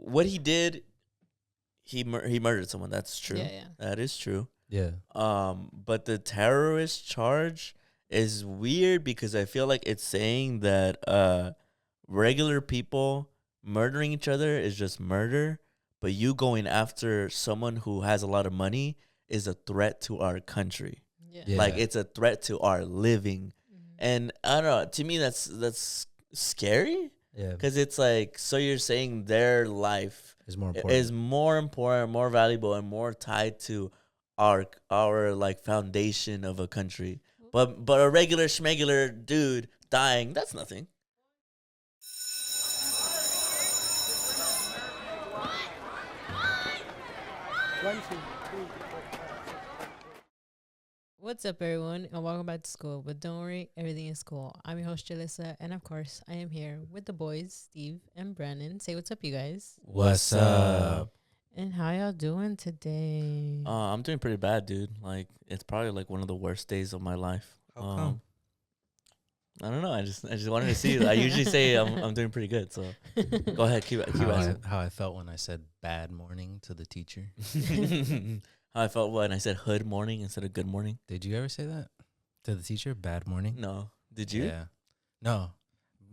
what he did, he murdered someone. That's true. Yeah, yeah. That is true. Yeah. But the terrorist charge is weird because I feel like it's saying that regular people murdering each other is just murder, but you going after someone who has a lot of money is a threat to our country. Yeah. Like it's a threat to our living. And I don't know, to me that's scary. Yeah. Because it's like, so you're saying their life Is more important. more important, more valuable, and more tied to our like foundation of a country. But a regular schmegular dude dying, that's nothing. What's up, everyone, and welcome back to school. But don't worry, everything is cool. I'm your host, Julyssa, and of course, I am here with the boys, Steve and Brandon. Say what's up, you guys. What's up? And how y'all doing today? I'm doing pretty bad, dude. Like, it's probably like one of the worst days of my life. How come? I don't know. I just wanted to see. I usually say I'm doing pretty good. So go ahead, keep asking. How I felt when I said bad morning to the teacher. How I felt when I said hood morning instead of good morning. Did you ever say that to the teacher? Bad morning? No, did you? Yeah. No,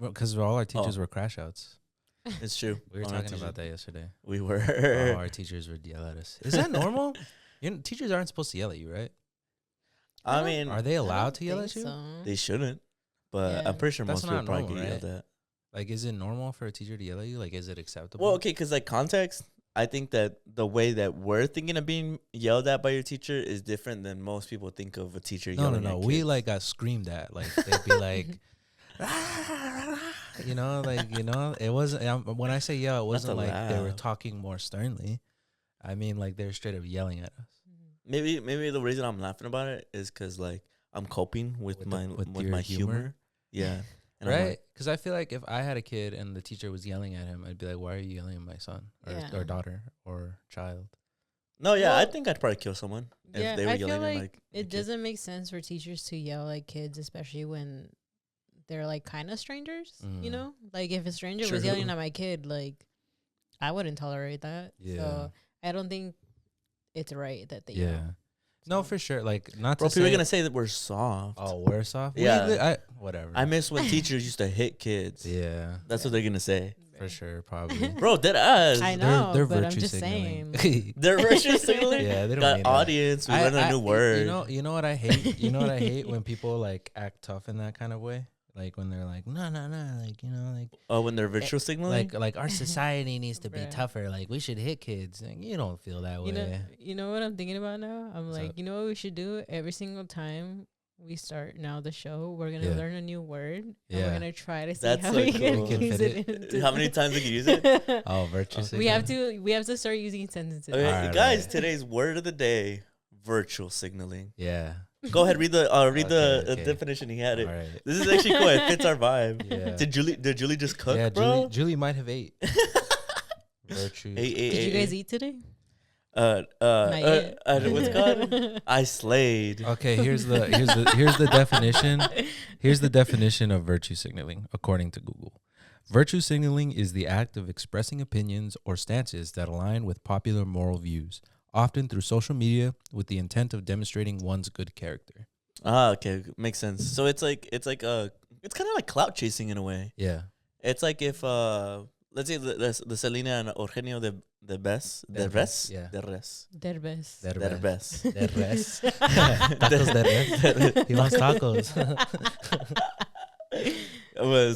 because all our teachers were crash outs. It's true. We were talking about that yesterday. We were. All our teachers would yell at us. Is that normal? Teachers aren't supposed to yell at you, right? I mean, are they allowed to yell at you? So. They shouldn't, but Yeah. I'm pretty sure That's most people not probably normal, get right? yelled at. Like, is it normal for a teacher to yell at you? Like, is it acceptable? Well, okay, because like context, I think that the way that we're thinking of being yelled at by your teacher is different than most people think of a teacher yelling No. at We kids. like got screamed at. Like they'd be like, it wasn't. When I say yell, it wasn't like they were talking more sternly. I mean, like they were straight up yelling at us. Maybe the reason I'm laughing about it is because like I'm coping with my humor. Yeah. And right? Because I feel like if I had a kid and the teacher was yelling at him, I'd be like, why are you yelling at my son or daughter or child? No, yeah, Well, I think I'd probably kill someone if they were I yelling feel at like it doesn't make sense for teachers to yell at kids, especially when they're like kind of strangers, you know? Like if a stranger was yelling at my kid, like I wouldn't tolerate that. Yeah. So I don't think it's right that they Yeah. yell. No, for sure. Like, not Bro, to people say... are going to say that we're soft. Oh, we're soft? Yeah. Whatever. I miss when teachers used to hit kids. Yeah. That's what they're going to say. For sure, probably. Bro, dead ass. I know, they're but I'm virtue just signaling. saying. They're virtue signaling? Yeah, they don't Got mean audience. We learned a new word. You know what I hate? You know what I hate? When people, like, act tough in that kind of way? Like, when they're like, no, like, you know, like... Oh, when they're virtual signaling? Like our society needs to be tougher. Like, we should hit kids. Like, you don't feel that way. You know what I'm thinking about now? I'm What's like, up? you know what we should do? Every single time we start now the show, we're going to Yeah. learn a new word. And Yeah. we're going to try to see That's how so we cool. can Can use fit it. into How many times we can use it? Oh, virtue we have signaling. to start using sentences. Okay, Alright, guys, right. today's word of the day, virtual signaling. Yeah. Go ahead, read the Okay. definition. He had it. All right. This is actually cool. It fits our vibe. Yeah. Did Julie just cook, Yeah, bro? Julie might have ate. Virtue. Did you guys eat today? What's it called? I slayed. Okay, here's the definition. Here's the definition of virtue signaling according to Google. Virtue signaling is the act of expressing opinions or stances that align with popular moral views, often through social media with the intent of demonstrating one's good character. Ah, okay, makes sense. So it's kind of like clout chasing in a way. Yeah. It's like if let's say the Selena and Eugenio the res. Yeah. Derbez. Derbez. Derbez. Derbez. Tacos Derbez. He wants tacos.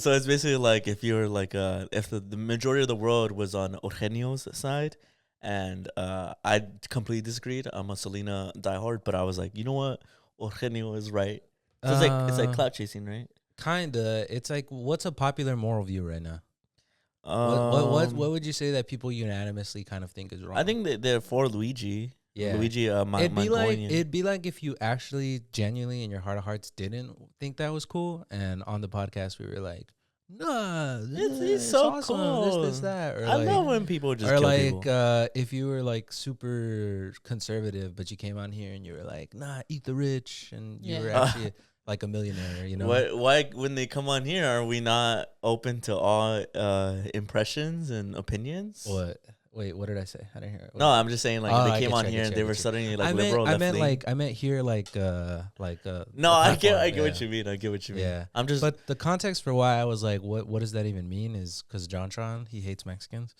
So it's basically like if you were like if the majority of the world was on Eugenio's side, and I completely disagreed. I'm a Selena diehard, but I was like, you know what, Eugenio is right. So it's like clout chasing, right? Kinda. It's like, what's a popular moral view right now? What would you say that people unanimously kind of think is wrong? I think that they're for Luigi. Yeah. Luigi. It'd be like if you actually genuinely in your heart of hearts didn't think that was cool, and on the podcast we were like, nah, It's so awesome, cool. this, that. Or I like, love when people just or kill like people. if you were like super conservative, but you came on here and you were like, nah, eat the rich, and you Yeah. were actually like a millionaire, you know. Why when they come on here are we not open to all impressions and opinions? What? Wait, what did I say? I didn't hear it. No, I'm just saying like Oh, they I came get on you, I here get and you, they I were get you. suddenly like I meant, liberal I left meant leaning. I meant here like No, the I get platform, what you mean. I get what you mean. Yeah. I'm just But the context for why I was like, what does that even mean? Is because JonTron, he hates Mexicans,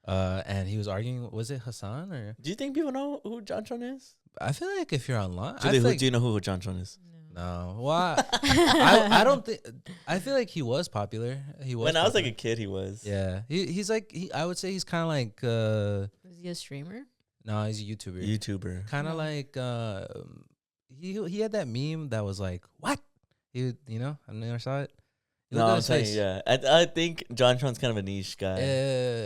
and he was arguing. Was it Hassan or? Do you think people know who JonTron is? I feel like if you're online, Do, I they, feel like, do you know who JonTron is? no. Well, I don't think. I feel like he was popular. He was. When I was like popular. a kid, he was. Yeah, he's like I would say he's kind of like Is he a streamer? no, he's a YouTuber. YouTuber. Kind of No. like he had that meme that was like what you know I never saw it. You No, look at I'm his saying face. yeah. I think JonTron's kind of a niche guy.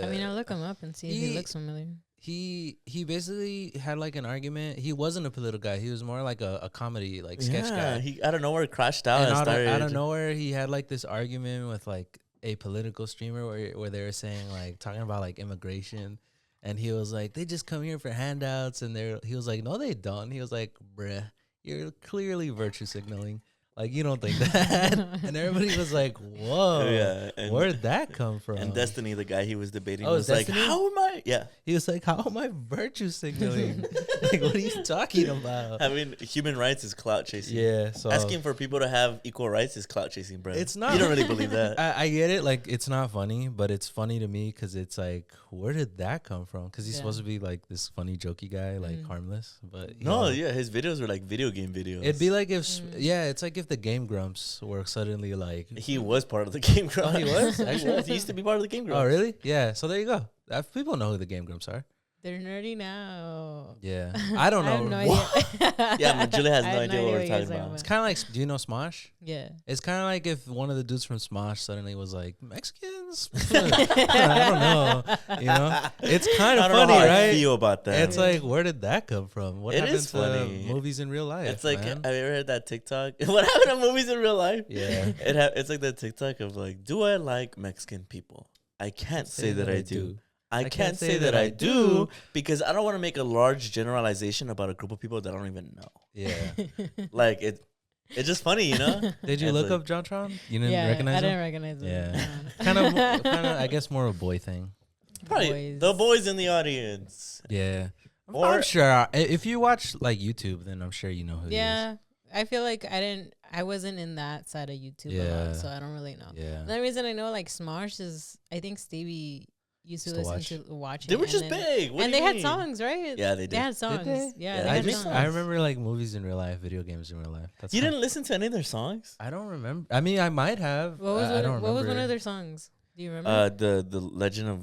I mean, I'll look him up and see if he looks familiar. He basically had like an argument. He wasn't a political guy. He was more like a comedy like sketch guy. He out of nowhere crashed out And and started. out of nowhere, he had like this argument with like a political streamer where they were saying like talking about like immigration, and he was like, they just come here for handouts, and he was like, no, they don't. He was like, bruh, you're clearly virtue signaling. Like you don't think that, and everybody was like, "Whoa, Yeah, and- where'd that come from?" And Destiny, the guy he was debating, Oh, was like, Destiny? "How am I?" Yeah, He was like, "How am I virtue signaling? Like, what are you talking about?" having human rights is clout chasing. Yeah, so Asking for people to have equal rights is clout chasing, bro. It's not- You don't really believe that. I get it. Like, it's not funny, but it's funny to me because it's like, where did that come from? Because he's Yeah. supposed to be like this funny, jokey guy, like Mm. harmless. But you No, know, yeah, his videos were like video game videos. it'd be like if, Mm. yeah, it's like if the Game Grumps were suddenly like, he was part of the Game Grumps. Oh, he was? Actually, he used to be part of the Game Grumps. oh, really? Yeah. So there you go. People know who the Game Grumps are. They're nerdy now. Yeah. I don't I have know. no idea. Yeah, but Julie has I no have idea what we're you talking guys are about. It's kind of like, do you know Smosh? Yeah. It's kind of like if one of the dudes from Smosh suddenly was like, Mexicans? I don't know. You know? It's kind I of don't funny, know how right? I feel about that. It's like, where did that come from? What It happened is to funny. movies in real life? It's like, man? have you ever heard that TikTok? What happened to movies in real life? Yeah. It's like that TikTok of like, do I like Mexican people? I can't say that I do. I can't say that I do because I don't want to make a large generalization about a group of people that I don't even know. Yeah. Like it's just funny, you know? Did you It's look like- up JonTron? You didn't Yeah, recognize I him? didn't recognize him. Yeah. No. kind of, I guess more of a boy thing. Probably Boys. the boys in the audience. Yeah. Or- I'm sure if you watch like YouTube, then I'm sure you know who Yeah. I feel like I wasn't in that side of YouTube a Yeah. lot, so I don't really know. he is. Yeah. The only reason I know like Smosh is I think Stevie used to Used to listen to watch it. They were and just then- big. What and do they you had mean? songs, right? Yeah, they did. They had songs. they? Yeah, Yeah, they I had just- songs. I remember like movies in real life, video games in real life. That's You kind- didn't listen to any of their songs? I don't remember. I mean, I might have. What was I don't what was one remember. of their songs? Do you remember? The Legend of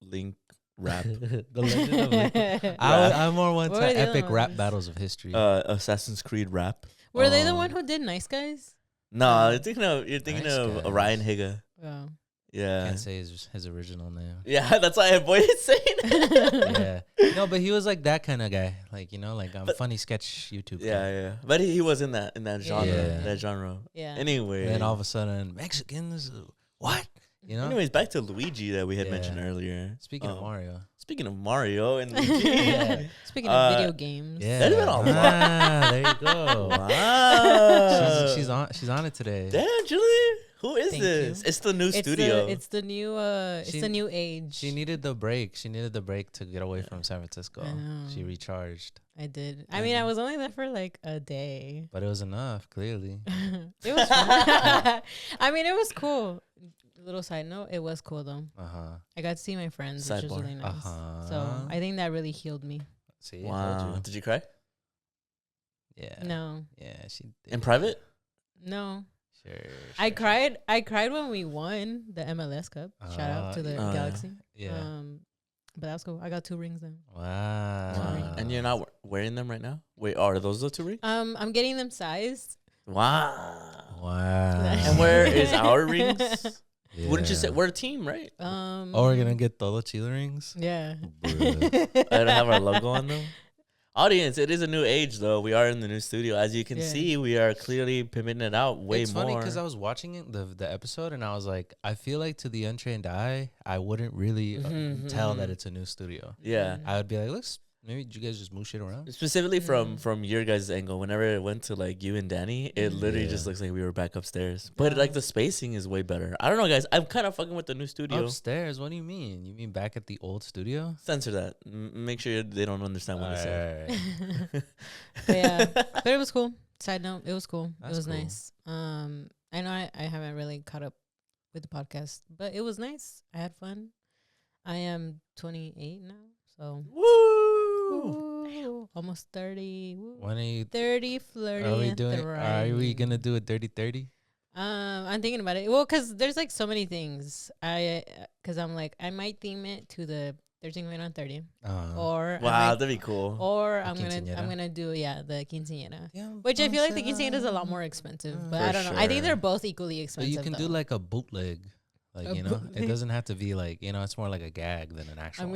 Link rap. The Legend of Link. Rap. I more went What to were the other epic rap ones? battles of history. Assassin's Creed rap. Were they the Oh. one who did Nice Guys? No, you're thinking Nice of guys. Ryan Higa. Oh. Yeah. Can't say his original name. Yeah, that's why I avoided saying it. Yeah. No, but he was like that kind of guy. Like, you know, like But- funny sketch YouTube. Yeah, guy. yeah. But he was in that genre. Yeah. That genre. Yeah. Anyway. And then all of a sudden, Mexicans, what? You know? Anyways, back to Luigi that we had Yeah. mentioned earlier. Speaking of Mario. Speaking of Mario and Luigi. Yeah. Speaking of video Uh, games. Yeah. There's been a lot. There you go. Wow. She's on it today. Damn, Julie. Who is Thank this? you. It's the new It's studio. it's the new it's She- the new age. She needed the break. She needed the break to get away from San Francisco. I know. She recharged. I did. I mean, I was only there for like a day. But it was enough, clearly. It was fun. I mean, it was cool. Little side note, it was cool though. Uh-huh. I got to see my friends, which was Sidebar. really nice. Uh-huh. So I think that really healed me. See, I wow. told you. Did you cry? Yeah. No, Yeah, she did. In private? no. Sure. I cried. I cried when we won the MLS Cup. Shout out to the yeah. Galaxy. Yeah. But that was cool. I got 2 rings then. Wow. And you're not wearing them right now? Wait, are those the two rings? I'm getting them sized. Wow. Wow. And where is our rings? Wouldn't you Yeah. say we're a team, right? Oh, we're gonna get TODO CHIDO rings? Yeah. Bruh. I don't have our logo on them. Audience, it is a new age, though. We are in the new studio. As you can Yeah. see, we are clearly pimping it out way It's more. funny because I was watching it, the episode, and I was like, I feel like to the untrained eye, I wouldn't really tell that it's a new studio. Yeah. I would be like, looks Maybe did you guys just move shit around? Specifically from your guys' angle, whenever it went to like you and Danny, it literally just looks like we were back upstairs. But like the spacing is way better. I don't know, guys. I'm kind of fucking with the new studio. Upstairs? What do you mean? You mean back at the old studio? Censor that. Make sure they don't understand what I said. But it was cool. Side note, it was cool. It was nice. I know I haven't really caught up with the podcast, but it was nice. I had fun. I am 28 now, so woo! Almost 30. Woo. When are you 30, flirty, are we gonna do a dirty 30? I'm thinking about it. Well, because there's like so many things. Because I'm like, I might theme it to the 13 going on 30. Or wow, that'd be cool. Or I'm gonna do the quinceañera, which I feel like the quinceañera is a lot more expensive. But I don't know. I think they're both equally expensive. But you can do like a bootleg, like it doesn't have to be like it's more like a gag than an actual.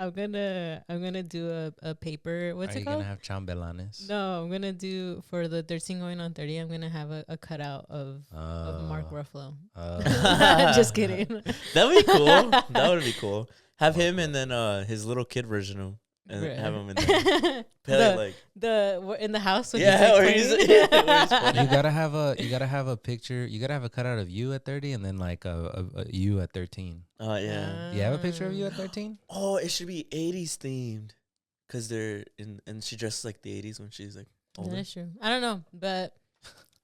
I'm gonna do a paper. What's it called? Are you gonna have chambelanes? No, I'm gonna do for the 13 going on 30. I'm gonna have a cutout of Mark Ruffalo. Just kidding. That'd be cool. That would be cool. Have him and then his little kid version of him. And have him in there. In the house. When he's you gotta have a picture. You gotta have a cutout of you at 30 and then like a you at 13. Oh yeah. You have a picture of you at 13? Oh, it should be 80s themed, cause they're and she dresses like the 80s when she's like older. That's true. I don't know, but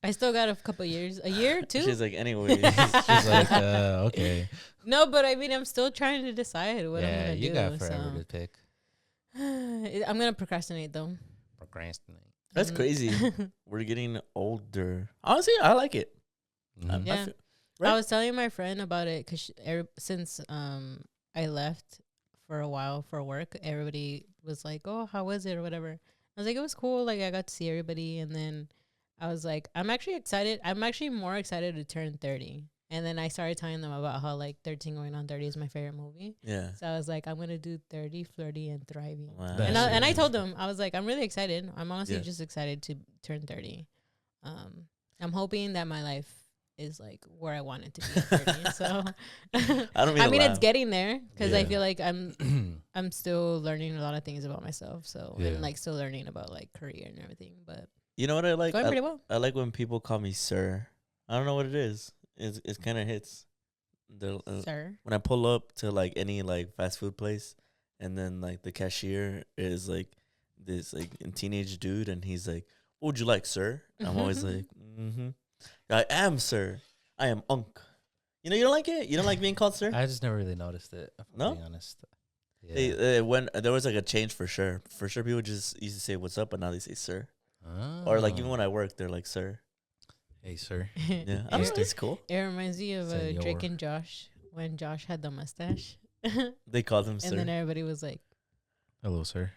I still got a couple years, a year or two. She's like, anyway. She's like, okay. No, but I mean, I'm still trying to decide what I'm gonna do. Yeah, you got forever to pick. I'm gonna procrastinate though. That's crazy. We're getting older. Honestly, I like it. Mm-hmm. Yeah, I was telling my friend about it because since I left for a while for work, everybody was like, "Oh, how was it?" or whatever. I was like, "It was cool. Like I got to see everybody," and then I was like, "I'm actually excited. I'm actually more excited to turn 30." And then I started telling them about how like 13 going on 30 is my favorite movie. Yeah. So I was like, I'm gonna do 30, flirty, and thriving. Wow. And I told them, I was like, I'm really excited. I'm honestly just excited to turn 30. I'm hoping that my life is like where I want it to be at 30. So I mean it's getting there because I feel like I'm still learning a lot of things about myself. So and like still learning about like career and everything. But you know what I like? Going pretty well. I like when people call me sir. I don't know what it is. It kind of hits. Sir. When I pull up to like any like fast food place, and then like the cashier is like this like teenage dude, and he's like, "What would you like, sir?" I'm always like, I am sir. I am unk. You know, you don't like it. You don't like being called sir. I just never really noticed it. No, being honest. Yeah. When there was like a change for sure. For sure, people just used to say "What's up," but now they say "sir." Or like even when I work, they're like "sir." Hey, sir. Yeah, I don't know, it's cool. It reminds me of Drake and Josh when Josh had the mustache. They called him sir. And then everybody was like, "Hello, sir."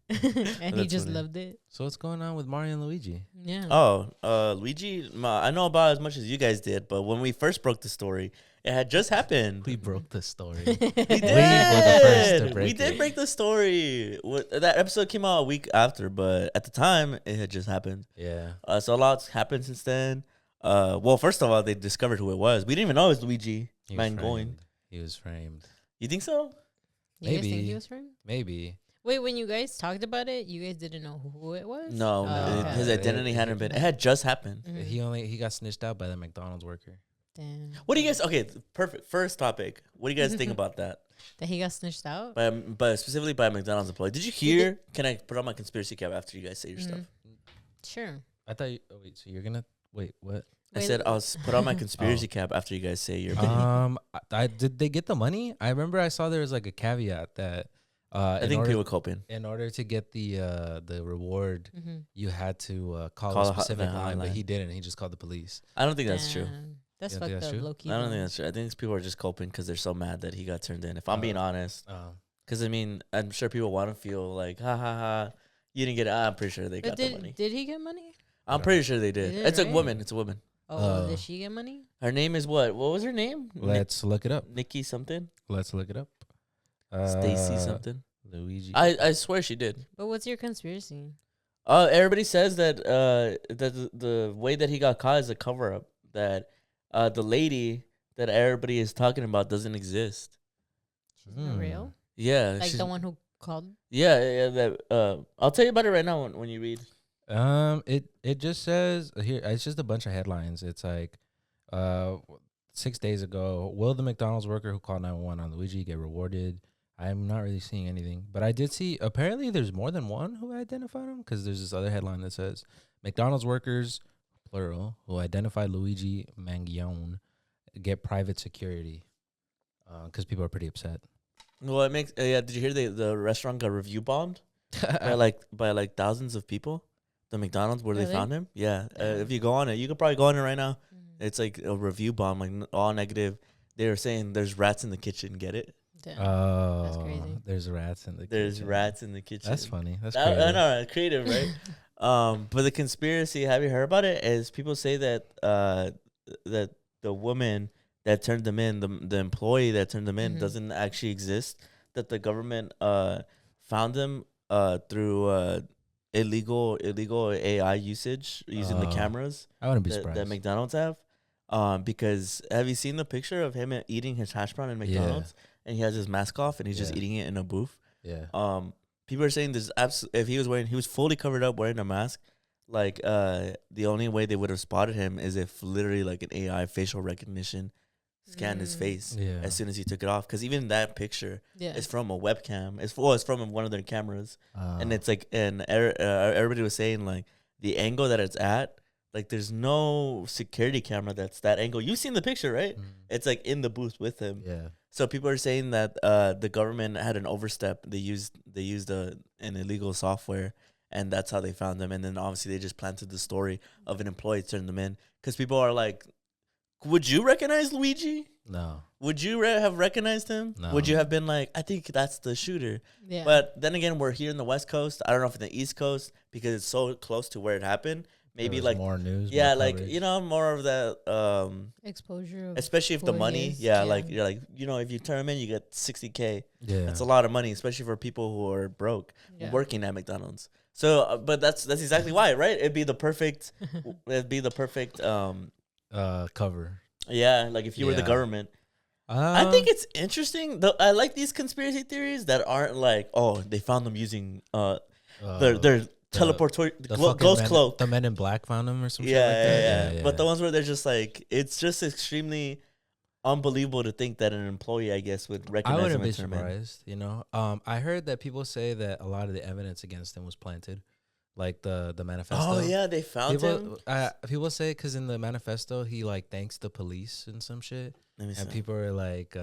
And he just loved it. So what's going on with Mario and Luigi? Yeah. Oh, Luigi, I know about as much as you guys did, but when we first broke the story, it had just happened. We broke the story. We did. We were the first to break We did it. break the story. That episode came out a week after, but at the time, it had just happened. Yeah. So a lot's happened since then. Well, first of all, they discovered who it was. We didn't even know it was Luigi Mangione. He was framed. You think so? You guys think he was framed? Maybe. Wait, when you guys talked about it, you guys didn't know who it was? No, his identity hadn't been. It had just happened. Mm-hmm. He got snitched out by the McDonald's worker. Damn. What do you guys? Okay, perfect. First topic. What do you guys think about that? That he got snitched out? But specifically by a McDonald's employee. Did you hear? Can I put on my conspiracy cap after you guys say your stuff? Sure. I thought. Wait. So you're gonna wait? What? I said I'll put on my conspiracy cap after you guys say your opinion. Did they get the money? I remember I saw there was like a caveat that. I think people coping. In order to get the reward, you had to call a specific line, but he didn't. He just called the police. I don't think that's true. That's fucked up, low key. I don't think that's true. I think people are just coping because they're so mad that he got turned in. If I'm being honest, because I mean, I'm sure people want to feel like, ha ha ha, you didn't get it. I'm pretty sure they got the money. Did he get money? I'm pretty sure they did. It's a woman. It's a woman. Oh, did she get money? Her name is what? What was her name? Let's look it up. Nikki something. Let's look it up. Stacy something. Luigi. I swear she did. But what's your conspiracy? Everybody says that that the way that he got caught is a cover up. That the lady that everybody is talking about doesn't exist. She's not real. Yeah, like the one who called? Yeah. That I'll tell you about it right now when you read. It just says here. It's just a bunch of headlines. It's like, 6 days ago, will the McDonald's worker who called 911 on Luigi get rewarded? I'm not really seeing anything, but I did see. Apparently, there's more than one who identified him because there's this other headline that says McDonald's workers, plural, who identified Luigi Mangione get private security. Because people are pretty upset. Well, it makes yeah. Did you hear the restaurant got review bombed by like thousands of people? The McDonald's where they Really? found him. Yeah. Damn. If you go on it, you could probably go on it right now. Mm. It's like a review bomb, like all negative. They were saying there's rats in the kitchen. Get it? Damn. Oh, crazy. there's rats in the There's kitchen. rats in the kitchen. That's funny. That's I creative. know, creative, right? But the conspiracy, have you heard about it? Is people say that that the woman that turned them in, the employee that turned them in, Mhm. doesn't actually exist. That the government found them through illegal AI usage using the cameras I wouldn't be that surprised. McDonald's have. Because have you seen the picture of him eating his hash brown in McDonald's? And he has his mask off and he's just Yeah. eating it in a booth. Yeah. People are saying there's if he was fully covered up wearing a mask, like the only way they would have spotted him is if literally like an AI facial recognition scanned his face Yeah. as soon as he took it off. Because even that picture Yeah. is from a webcam. It's from one of their cameras, and Uh, it's like everybody was saying like the angle that it's at. Like there's no security camera that's that angle. You've seen the picture, right? It's like in the booth with him. yeah. So people are saying that the government had an overstep. They used an illegal software, and that's how they found them. And then obviously they just planted the story of an employee turning them in because people are like, "Would you recognize Luigi? No. Would you have recognized him? No. Would you have been like, I think that's the shooter?" Yeah. But then again, we're here in the West Coast. I don't know if in the East Coast because it's so close to where it happened. Maybe There was like more news. yeah, more like coverage. more of that. Exposure. Of Especially if the who he money, is, yeah, like you're like if you turn them in, you get 60K. Yeah. That's a lot of money, especially for people who are broke Yeah. working at McDonald's. So, but that's exactly why, right? It'd be the perfect, Cover. yeah. Like if you were the Yeah. government, I Um, think it's interesting. Though I like these conspiracy theories that aren't like, oh, they found them using their teleport ghost cloak. The Men in Black found him or some shit Yeah, like that. yeah. But the ones where they're just like, it's just extremely unbelievable to think that an employee, I guess, would I recognize wouldn't him be and turn him in. surprised. You know, I heard that people say that a lot of the evidence against him was planted, like the manifesto. Oh yeah, they found him. People say because in the manifesto he like thanks the police and some shit, Let me see. and people are like,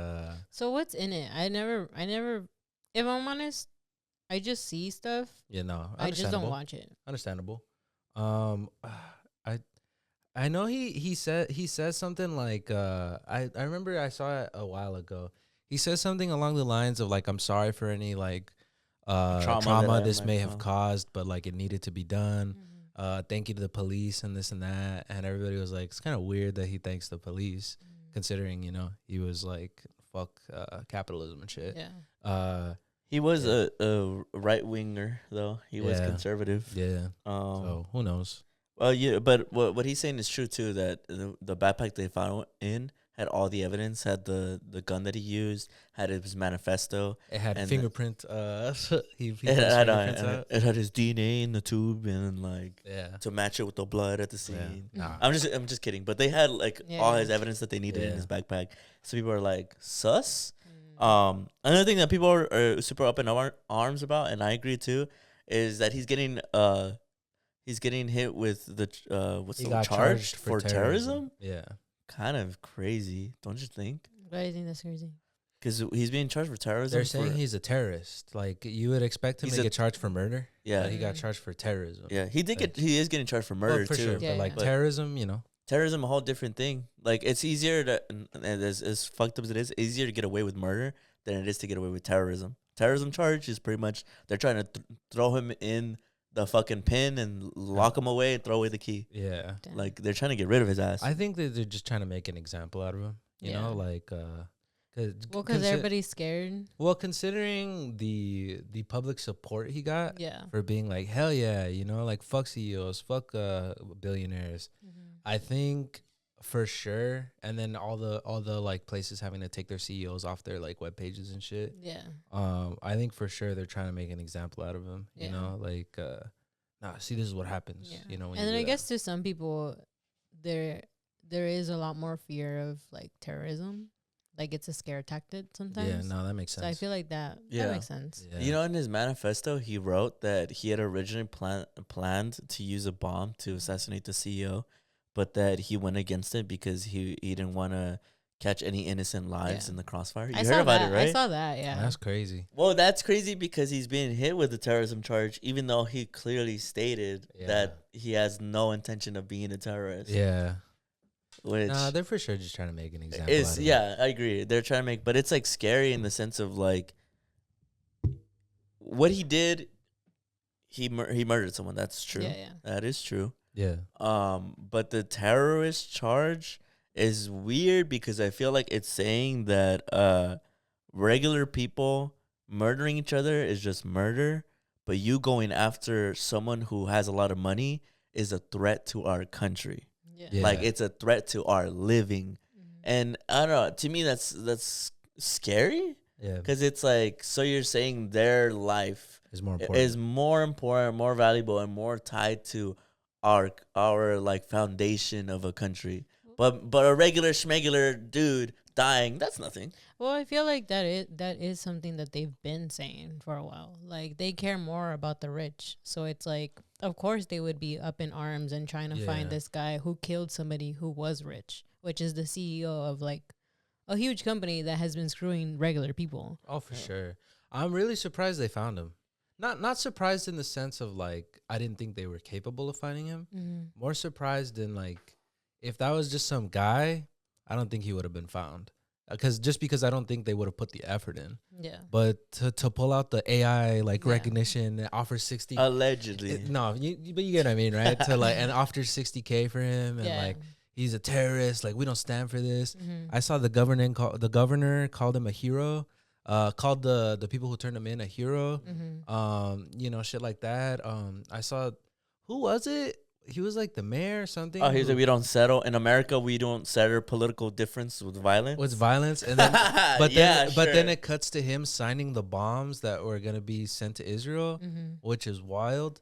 So what's in it? I never. If I'm honest, I just see stuff. you know, I just don't understandable. watch it. Understandable. I know he says something like I remember I saw it a while ago. He says something along the lines of like, I'm sorry for any like trauma that this might may have cause. caused, but like it needed to be done. Mm-hmm. Thank you to the police and this and that. And everybody was like, it's kind of weird that he thanks the police, considering, you know, he was like, fuck capitalism and shit. Yeah. He was a right winger though. He was Yeah. conservative. Yeah. Um. So who knows? Well, yeah, but what he's saying is true too. That the backpack they found in had all the evidence. Had the gun that he used. Had his manifesto. It had and fingerprint. He put It his had, fingerprints out. it had his DNA in the tube and like Yeah. to match it with the blood at the scene. Nah. I'm just kidding. But they had like all Yeah. his evidence that they needed in Yeah. his backpack. So people are like sus. Mm. Another thing that people are super up in arms about, and I agree too, is that he's getting hit with the what's He the got charge charged for terrorism? Yeah. Kind of crazy, don't you think? Why do you think that's crazy? Because he's being charged for terrorism. They're saying he's a terrorist. Like you would expect him He's to a- get charged for murder. yeah, But he got Mm. charged for terrorism. yeah. He is getting charged for Well, murder for too. sure. Yeah, But like yeah. terrorism, you know. Terrorism, a whole different thing. Like it's easier to, and as fucked up as it is, easier to get away with murder than it is to get away with terrorism. Terrorism charge is pretty much they're trying to throw him in the fucking pin and lock him away and throw away the key. Yeah. Damn. Like they're trying to get rid of his ass. I think that they're just trying to make an example out of him. You know, Yeah. like Because everybody's scared. well, considering the public support he got Yeah. for being like, hell yeah, you know, like fuck CEOs, fuck billionaires. Mm-hmm. I think For sure. And then all the like places having to take their CEOs off their like web pages and shit. Yeah. I think for sure they're trying to make an example out of him. You Yeah. know, like nah, see, this is what happens. Yeah. You know, when And you then do I that. guess to some people, there is a lot more fear of like terrorism. Like it's a scare tactic sometimes. Yeah, no, that makes sense. So I feel like that Yeah. makes sense. Yeah. You know, in his manifesto, he wrote that he had originally planned to use a bomb to assassinate the CEO, but that he went against it because he didn't want to catch any innocent lives Yeah. in the crossfire. You I heard saw about that. it, right? I saw that. Yeah. That's crazy. Well, that's crazy because he's being hit with a terrorism charge, even though he clearly stated Yeah. that he has no intention of being a terrorist. Yeah. Which Nah, they're for sure just trying to make an example. is, out of yeah, I agree. They're trying to make, but it's like scary in the sense of like what he did. He murdered someone. That's true. Yeah. Yeah. That is true. it. Yeah. But the terrorist charge is weird because I feel like it's saying that regular people murdering each other is just murder, but you going after someone who has a lot of money is a threat to our country. Yeah. Like it's a threat to our living. And I don't know, to me that's scary Yeah. because it's like, so you're saying their life It's more important. is more important, more valuable, and more tied to our like foundation of a country. But a regular schmegular dude dying, that's nothing. Well, I feel like that is something that they've been saying for a while. Like they care more about the rich. So it's like, of course they would be up in arms and trying to find Yeah. this guy who killed somebody who was rich, which is the CEO of like a huge company that has been screwing regular people. Oh, for sure. I'm really surprised they found him. Not surprised in the sense of like I didn't think they were capable of finding him. More surprised in like if that was just some guy, I don't think he would have been found. Because I don't think they would have put the effort in. Yeah. But to pull out the AI like Yeah. recognition, offer 60. Allegedly. No, but you get what I mean, right? To like and offer 60K for him, and Yeah. like he's a terrorist. Like we don't stand for this. Mhm. I saw the governor called him a hero. Called the people who turned him in a hero. Mhm. You know, shit like that. I saw, who was it? He was like the mayor or something. Oh, he said we don't settle in America. We don't settle political difference with violence. Was violence, and then but then it cuts to him signing the bombs that were gonna be sent to Israel, Mhm. which is wild,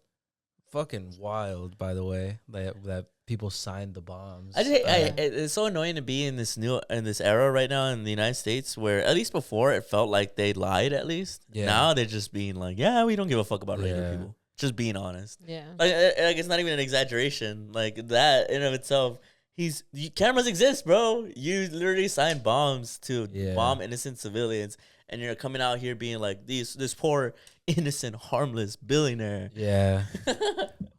fucking wild. By the way, that people signed the bombs. It's so annoying to be in this era right now in the United States where at least before it felt like they lied. At least now they're just being like, yeah, we don't give a fuck about regular people. Just being honest. Yeah. Like it's not even an exaggeration. Like that in of itself. Cameras exist, bro. You literally sign bombs to bomb innocent civilians, and you're coming out here being like this poor innocent harmless billionaire. Yeah,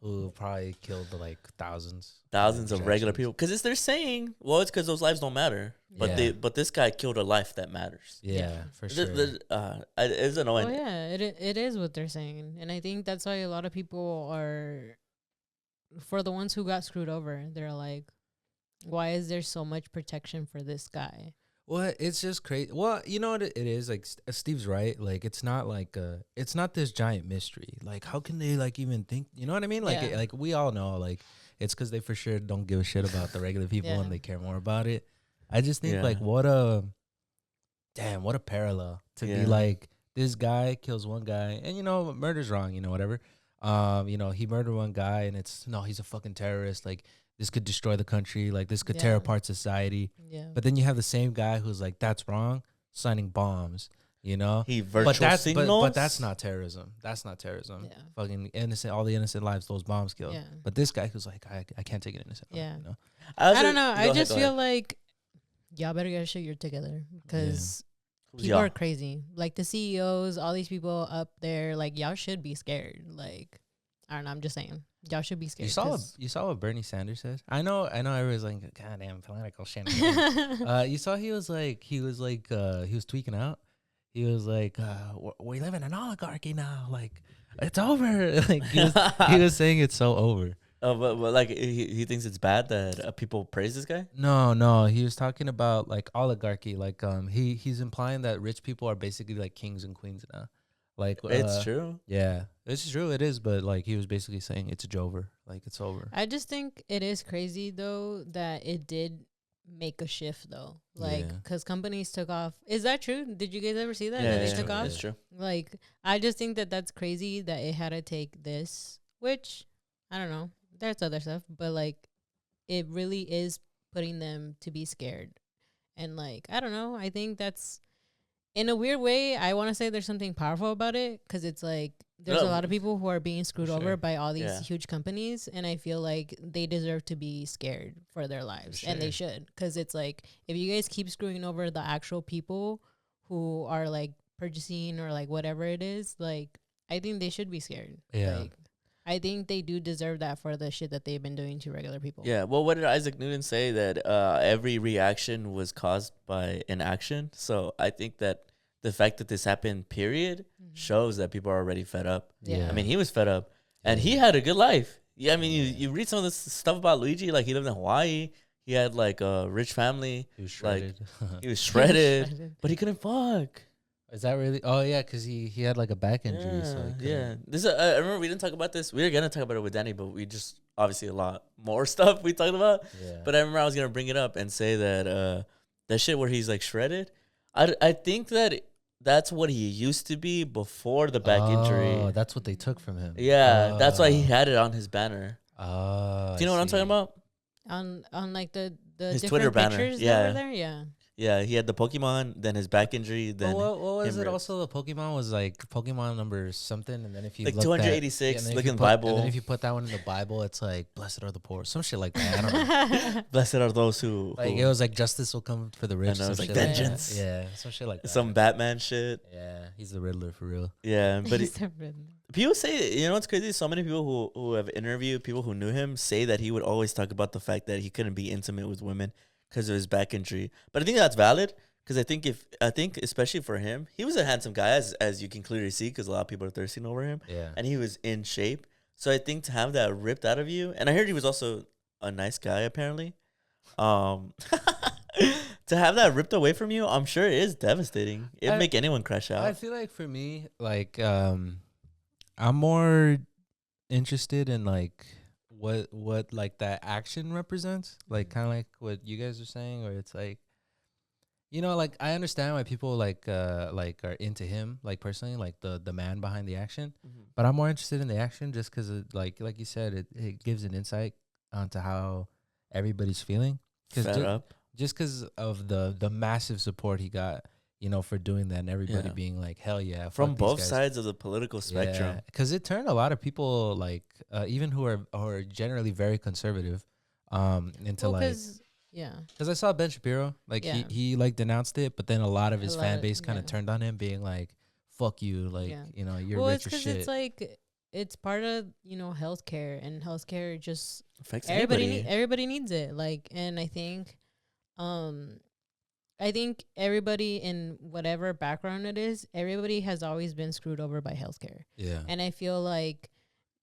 who probably killed like thousands of regular people. Because they're saying, well, it's because those lives don't matter. But but this guy killed a life that matters. Yeah, for sure. It's annoying. Oh yeah, it is what they're saying, and I think that's why a lot of people are, for the ones who got screwed over, they're like, why is there so much protection for this guy? Well, it's just crazy. Well, you know what it is? Like, Steve's right. Like, it's not like it's not this giant mystery. Like, how can they like even think? You know what I mean? Like, Yeah. like we all know. Like, it's because they for sure don't give a shit about the regular people Yeah. and they care more about it. I just think Yeah. like what a parallel to be Yeah. like this guy kills one guy and you know murder's wrong. You know whatever. You know he murdered one guy and he's a fucking terrorist. Like this could destroy the country. Like this could tear Yeah. apart society. Yeah. But then you have the same guy who's like, that's wrong, signing bombs, you know? He virtual signals. But that's not terrorism. That's not terrorism. Yeah. Fucking innocent, all the innocent lives those bombs kill. Yeah. But this guy who's like, I can't take an innocent life, Yeah. you know? I don't know. I just feel like y'all better get shit together because people are crazy. Like the CEOs, all these people up there, like y'all should be scared. Like I don't know. I'm just saying, y'all should be scared. You saw what Bernie Sanders said? I know. Everyone's like, God damn, political shit. You saw he was tweaking out. He was like, we live in an oligarchy now. Like it's over. Like he was saying it's so over. But like he thinks it's bad that people praise this guy. No, he was talking about like oligarchy. Like he's implying that rich people are basically like kings and queens now. Like It's true. Yeah, it's true. It is, but like he was basically saying it's over. Like it's over. I just think it is crazy though that it did make a shift though. Like, Yeah. because companies took off. Is that true? Did you guys ever see that? Yeah, that they yeah, took off? that's true. Like, I just think that that's crazy that it had to take this, which I don't know. There's other stuff, but like, it really is putting them to be scared. And like, I don't know. I think that's in a weird way. I want to say there's something powerful about it because it's like there's a No, lot of people who are being screwed sure. over by all these Yeah. huge companies, and I feel like they deserve to be scared for their lives, and they should, because it's like if you guys keep screwing over the actual people who are like purchasing or like whatever it is, like I think they should be scared. Yeah. Like, I think they do deserve that for the shit that they've been doing to regular people. Yeah. Well, what did Isaac Newton say? That every reaction was caused by an action. So I think that the fact that this happened, period, shows that people are already fed up. Yeah. I mean, he was fed up, and he had a good life. Yeah, I mean, you read some of this stuff about Luigi. Like, he lived in Hawaii. He had like a rich family. He was shredded. He was shredded, but he couldn't fuck. Is that really? Oh yeah, because he had like a back injury. Yeah, So he yeah. couldn't- This I remember we didn't talk about this. We were gonna talk about it with Danny, but we just obviously a lot more stuff we talked about. Yeah. But I remember I was gonna bring it up and say that that shit where he's like shredded. I think that that's what he used to be before the back Oh, injury. that's what they took from him. Yeah, that's why he had it on his banner. Oh, Do you know what I'm talking about? On like the His different Twitter banner, pictures yeah. that were there. Yeah. Yeah, he had the Pokemon, then his back injury, then Well, what was him it? ripped. Also, the Pokemon was like Pokemon number something, and then if you Like look that- 286, and then if look you in the put- Bible. and then if you put that one in the Bible, it's like blessed are the poor, some shit like that. I don't know. blessed are those who, Like it was like justice will come for the rich. know, it was some like shit vengeance. that. Yeah, some shit like that. some Batman shit. Yeah, he's the Riddler for real. Yeah, but He's a Riddler. people say, you know what's crazy? So many people who have interviewed people who knew him say that he would always talk about the fact that he couldn't be intimate with women because of his back injury. But I think that's valid because I think especially for him, he was a handsome guy as you can clearly see because a lot of people are thirsting over him, Yeah. and he was in shape. So I think to have that ripped out of you, and I heard he was also a nice guy apparently. To have that ripped away from you, I'm sure it is devastating. It'd make anyone crash out. I feel like for me, like I'm more interested in like what like that action represents, like kind of like what you guys are saying, where it's like, you know, like I understand why people like are into him, like personally, like the man behind the action, but I'm more interested in the action just because like you said, it gives an insight onto how everybody's feeling. Fed up. Just because of the massive support he got, you know, for doing that, and everybody Yeah. being like, hell yeah, fuck From these both guys. sides of the political spectrum. Because it turned a lot of people like even who are generally very conservative into Well, like, 'cause- yeah. because I saw Ben Shapiro, like Yeah. he like denounced it, but then a lot of A his lot fan of- base kind of yeah. turned on him, being like, fuck you, like, Yeah. you know, you're Well, rich it's as because shit. it's like it's part of healthcare, and healthcare just Affects everybody anybody. everybody needs it. Like, and I think everybody in whatever background it is, everybody has always been screwed over by healthcare. Yeah. And I feel like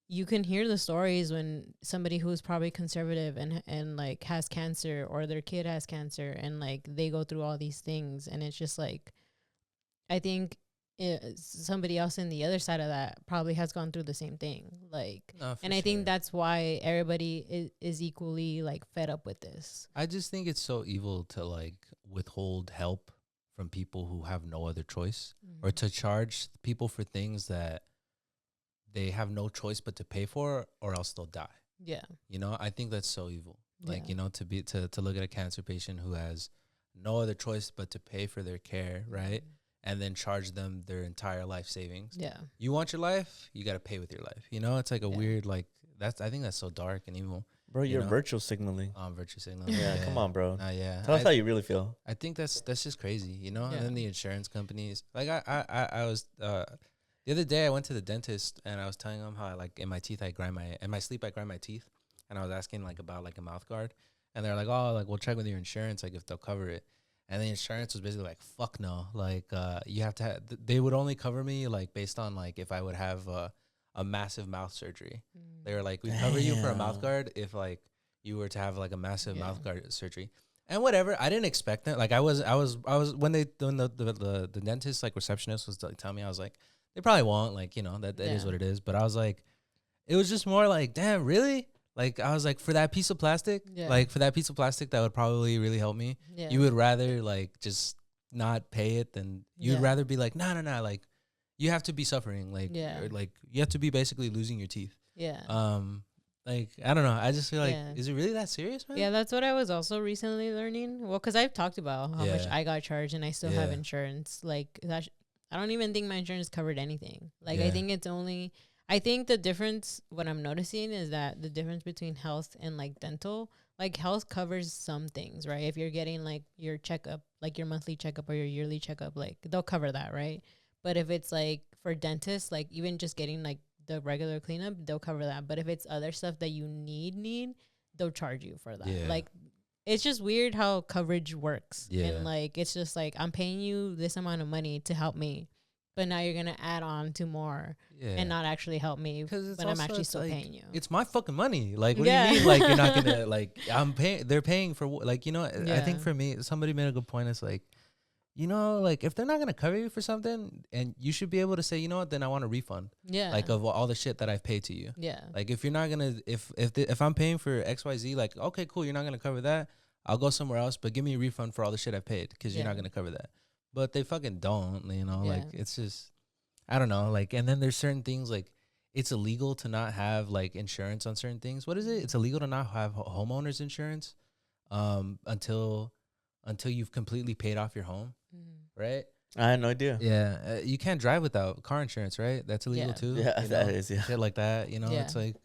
you can hear the stories when somebody who's probably conservative and like has cancer, or their kid has cancer, and like they go through all these things, and it's just like, I think somebody else in the other side of that probably has gone through the same thing. Like, No, for and I think sure. that's why everybody is equally like fed up with this. I just think it's so evil to like withhold help from people who have no other choice, or to charge people for things that they have no choice but to pay for, or else they'll die. Yeah. You know, I think that's so evil. Like, Yeah. you know, to look at a cancer patient who has no other choice but to pay for their care, right? And then charge them their entire life savings. Yeah. You want your life, you got to pay with your life. You know, it's like a Yeah. weird, like, I think that's so dark and evil. Bro, you you're know? virtual signaling. Virtue signal. Yeah, come on, bro. Yeah. Tell us how you really feel. I think that's just crazy, you know. Yeah. And then the insurance companies, like I was the other day I went to the dentist and I was telling them how I, like in my teeth in my sleep I grind my teeth, and I was asking like about like a mouth guard, and they're like, oh, like we'll check with your insurance, like if they'll cover it. And the insurance was basically like, fuck no, like you have to they would only cover me like based on like if I would have a massive mouth surgery. They were like, we cover you for a mouth Damn. guard if like you were to have like a massive Yeah. mouth guard surgery. And whatever, I didn't expect that. Like I was when the dentist like receptionist was like telling me, I was like, they probably won't, like, you know, that is Yeah. what it is. But I was like, it was just more like, damn, really? Like I was like, for that piece of plastic, Yeah. like for that piece of plastic that would probably really help me. Yeah. You would rather like just not pay it than you'd Yeah. rather be like, no, like you have to be suffering, like Yeah. or, like you have to be basically losing your teeth. Yeah. Like I don't know. I just feel like, Yeah. is it really that serious, man? Yeah, that's what I was also recently learning. Well, because I've talked about how much Yeah. I got charged and I still have Yeah. insurance. Like, I don't even think my insurance covered anything. Like, Yeah. I think it's only, I think the difference, what I'm noticing is that the difference between health and like dental, like health covers some things, right? If you're getting like your checkup, like your monthly checkup or your yearly checkup, like they'll cover that, right? But if it's like for dentists, like even just getting like the regular cleanup, they'll cover that. But if it's other stuff that you need, they'll charge you for that. Yeah. Like, it's just weird how coverage works. Yeah. And like, it's just like, I'm paying you this amount of money to help me, but now you're going to add on to more Yeah. and not actually help me when I'm actually still paying you. It's my fucking money. Like, what Yeah. do you mean? Like, you're not gonna like? I'm paying. They're paying for like, you know. I Yeah. think for me, somebody made a good point. It's like, you know, like if they're not gonna cover you for something, and you should be able to say, you know what, then I want a refund. Yeah. Like of all the shit that I've paid to you. Yeah. Like if you're not gonna, if I'm paying for XYZ, like okay, cool, you're not gonna cover that. I'll go somewhere else, but give me a refund for all the shit I paid because you're Yeah. not gonna cover that. But they fucking don't, you know. Yeah. Like it's just, I don't know. Like, and then there's certain things like it's illegal to not have like insurance on certain things. What is it? It's illegal to not have homeowners insurance, until you've completely paid off your home, right? I had no idea. Yeah, you can't drive without car insurance, right? That's illegal Yeah. too. Yeah, you that know? is, yeah. Shit like that. You know, Yeah. it's like,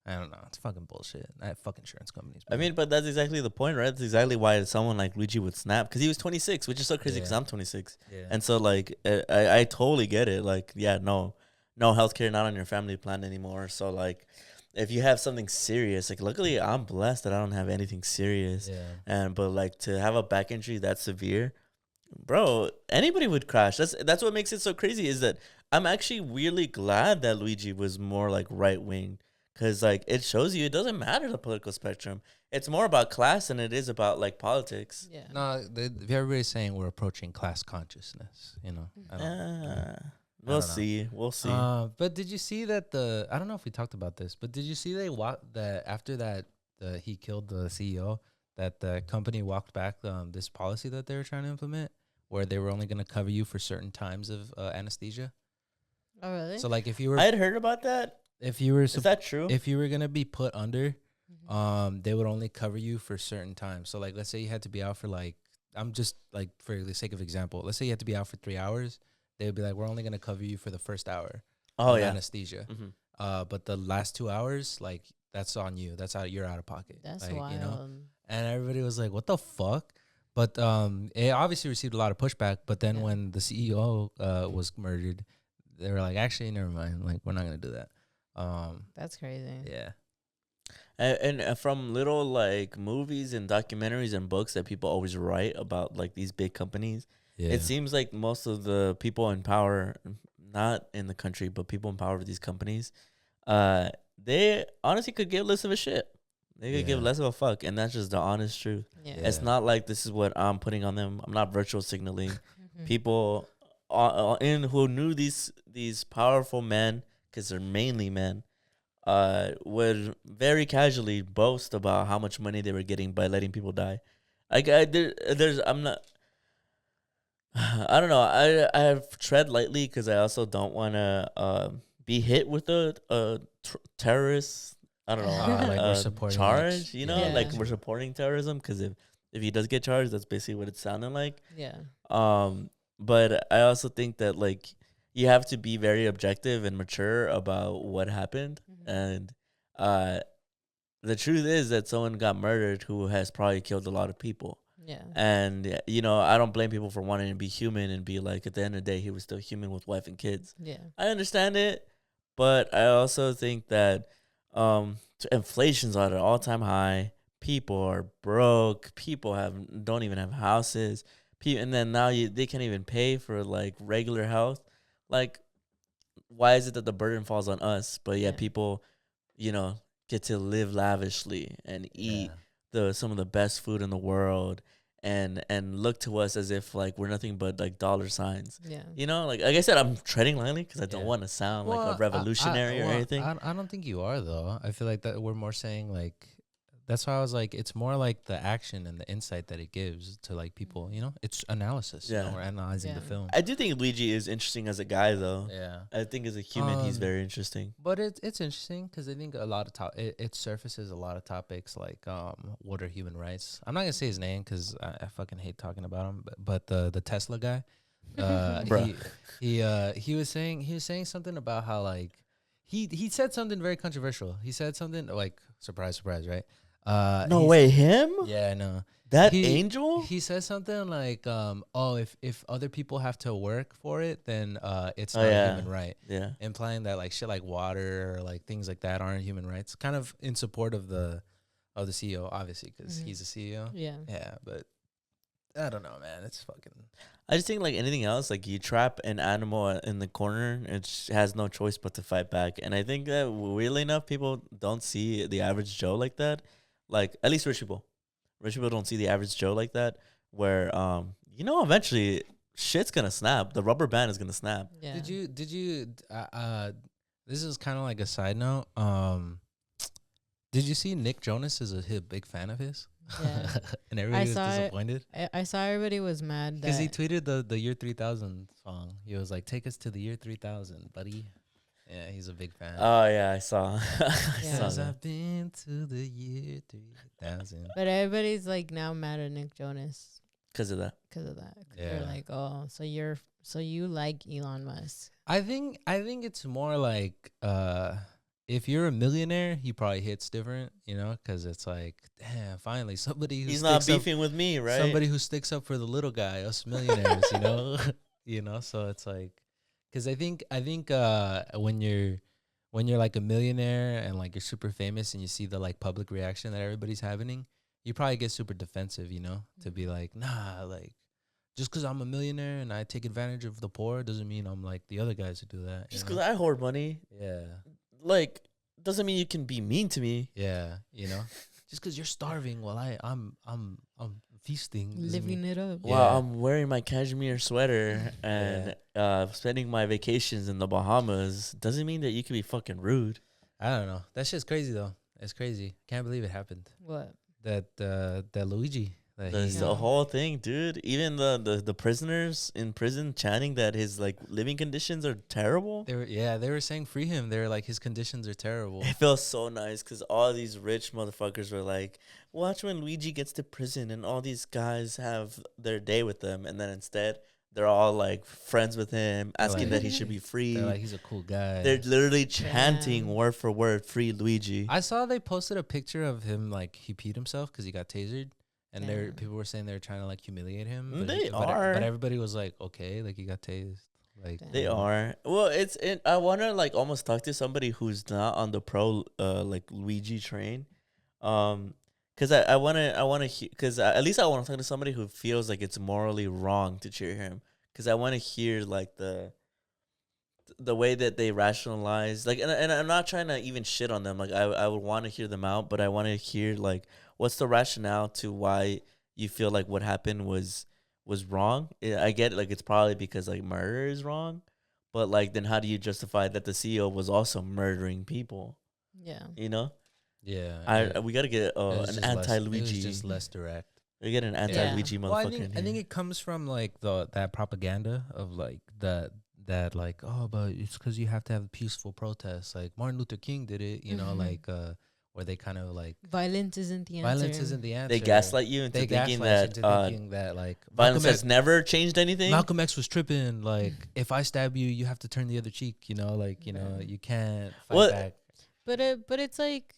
I don't know. It's fucking bullshit. That fuck insurance companies. I mean, but that's exactly the point, right? That's exactly why someone like Luigi would snap, because he was 26, which is so crazy because Yeah. I'm 26. yeah. And so, like, I totally get it. Like, yeah, no healthcare, not on your family plan anymore. So, like, if you have something serious, like, luckily I'm blessed that I don't have anything serious. yeah. But like to have a back injury that severe, bro, anybody would crash. That's what makes it so crazy, is that I'm actually weirdly glad that Luigi was more like right wing, because like it shows you it doesn't matter the political spectrum. It's more about class than it is about like politics. Yeah. No, everybody's saying we're approaching class consciousness. You know, I don't, We'll don't know. see. We'll see. But did you see that I don't know if we talked about this, but did you see that after that he killed the CEO, that the company walked back this policy that they were trying to implement, where they were only going to cover you for certain times of anesthesia. Oh, really? So like if you were I had heard about that. if you were Is that true? if you were gonna be put under, Mhm. they would only cover you for certain times. So like let's say you had to be out for like, I'm just like for the sake of example, let's say you had to be out for 3 hours. They would be like, we're only gonna cover you for the first hour Oh of yeah. anesthesia. Mm-hmm. But the last 2 hours, like that's on you. That's out. You're out of pocket. That's like, wild. you know. And everybody was like, what the fuck? But it obviously received a lot of pushback. But then Yeah. when the CEO was murdered, they were like, actually, never mind. Like, we're not gonna do that. That's crazy. Yeah. And from little like movies and documentaries and books that people always write about like these big companies, Yeah. it seems like most of the people in power, not in the country, but people in power of these companies, they honestly could give less of a shit. They could give Yeah. less of a fuck, and that's just the honest truth. Yeah. It's Yeah. not like this is what I'm putting on them. I'm not virtual signaling. Mhm. People in who knew these powerful men, because they're mainly men, would very casually boast about how much money they were getting by letting people die. I'm not. I don't know. I tread lightly because I also don't want to be hit with a terrorist. I don't know, Like we're supporting, charge. like, You know, yeah. like we're supporting terrorism, because if he does get charged, that's basically what it sounded like. Yeah. But I also think that like you have to be very objective and mature about what happened. Mhm. And the truth is that someone got murdered who has probably killed a lot of people. Yeah. And you know, I don't blame people for wanting to be human and be like, at the end of the day, he was still human with wife and kids. Yeah. I understand it, but I also think that inflation's at an all-time high. People are broke. People don't even have houses. And then now they can't even pay for like regular health. Like, why is it that the burden falls on us, but yet Yeah. people, you know, get to live lavishly and eat some of the best food in the world and look to us as if like we're nothing but like dollar signs. Yeah. You know, like I said, I'm treading lightly because I don't Yeah. want to sound like Well, a revolutionary or anything. I don't think you are though. I feel like that we're more saying like that's why I was like it's more like the action and the insight that it gives to like people. You know, it's analysis. You Yeah. know, we're analyzing the Yeah. film. I do think Luigi is interesting as a guy, though. Yeah. I think as a human, he's Um, very interesting. But it's interesting because I think a lot of it surfaces a lot of topics like what are human rights. I'm not gonna say his name because I fucking hate talking about him. But the Tesla guy, Bruh. he was saying something about how like he said something very controversial. He said something like surprise, right? No he's- way, him? Yeah, I know. That He- angel? He says something like, if other people have to work for it, then it's Oh, not yeah. a human right. Yeah. Implying that like shit like water or like things like that aren't human rights. Kind of in support of the CEO, obviously, because Mhm. he's a CEO. Yeah. Yeah, but I don't know, man. It's fucking. I just think like anything else, like you trap an animal in the corner, it has no choice but to fight back. And I think that weirdly enough, people don't see the average Joe like that. Like at least rich people. Rich people don't see the average Joe like that. Where eventually shit's gonna snap. The rubber band is gonna snap. Yeah. Did you this is kind of like a side note. Did you see Nick Jonas is a big fan of his? Yeah. And everybody was saw it. disappointed. I saw everybody was mad Because he that tweeted the year 3000 song. He was like, "Take us to the year 3000, buddy." Yeah, he's a big fan. Oh yeah, I saw. I Yeah. saw Says that. I've been to the year 3000. but everybody's like now mad at Nick Jonas Because of that. because of that. Yeah. They're like, oh, so you like Elon Musk? I think it's more like if you're a millionaire, he probably hits different, you know, because it's like, damn, finally somebody who He's not sticks up- beefing with me, right? somebody who sticks up for the little guy, us millionaires, you know, So it's like, because I think when you're like a millionaire and like you're super famous and you see the like public reaction that everybody's having, you probably get super defensive, you know, to be like, nah, like just because I'm a millionaire and I take advantage of the poor doesn't mean I'm like the other guys who do that. Just you because know? I hoard money, Yeah, like, doesn't mean you can be mean to me. yeah, you know, just because you're starving while I'm feasting, doesn't mean- Living it up. While Yeah. I'm wearing my cashmere sweater and spending my vacations in the Bahamas, doesn't mean that you can be fucking rude. I don't know. That shit's crazy though. It's crazy. Can't believe it happened. What? That Luigi. That That's he, the whole thing, dude. Even the prisoners in prison chanting that his like living conditions are terrible. they were saying free him. They were like his conditions are terrible. It feels so nice because all these rich motherfuckers were like, watch when Luigi gets to prison and all these guys have their day with them. And then instead, they're all like friends with him, asking like- that he should be free. They're like he's a cool guy. They're literally chanting Damn. word for word, free Luigi. I saw they posted a picture of him like he peed himself because he got tasered, and there Damn. people were saying they were trying to like humiliate him. They but are. but everybody was like, okay, like he got tased. Like They are. Well, I want to like almost talk to somebody who's not on the pro like Luigi train. Cuz I want to cuz at least I want to talk to somebody who feels like it's morally wrong to cheer him, cuz I want to hear like the way that they rationalize, like, and I'm not trying to even shit on them. Like I would want to hear them out, but I want to hear like what's the rationale to why you feel like what happened was wrong. I get it, like it's probably because like murder is wrong, but like then how do you justify that the CEO was also murdering people? Yeah. You know, yeah, we gotta get it was an just less- anti It was Luigi. just less direct. We get an anti Luigi Well, I motherfucker. think in I think here. it comes from like that propaganda of like that like, oh, but it's because you have to have peaceful protests. Like Martin Luther King did it, you know, Mhm. like where they kind of like Violence isn't the answer. violence isn't the answer. They gaslight you into They thinking gaslight that you into thinking that like violence Malcolm has never changed anything. Malcolm X was tripping. Like if I stab you, you have to turn the other cheek. You know, like you know, Right. you can't fight Well, back. But it's like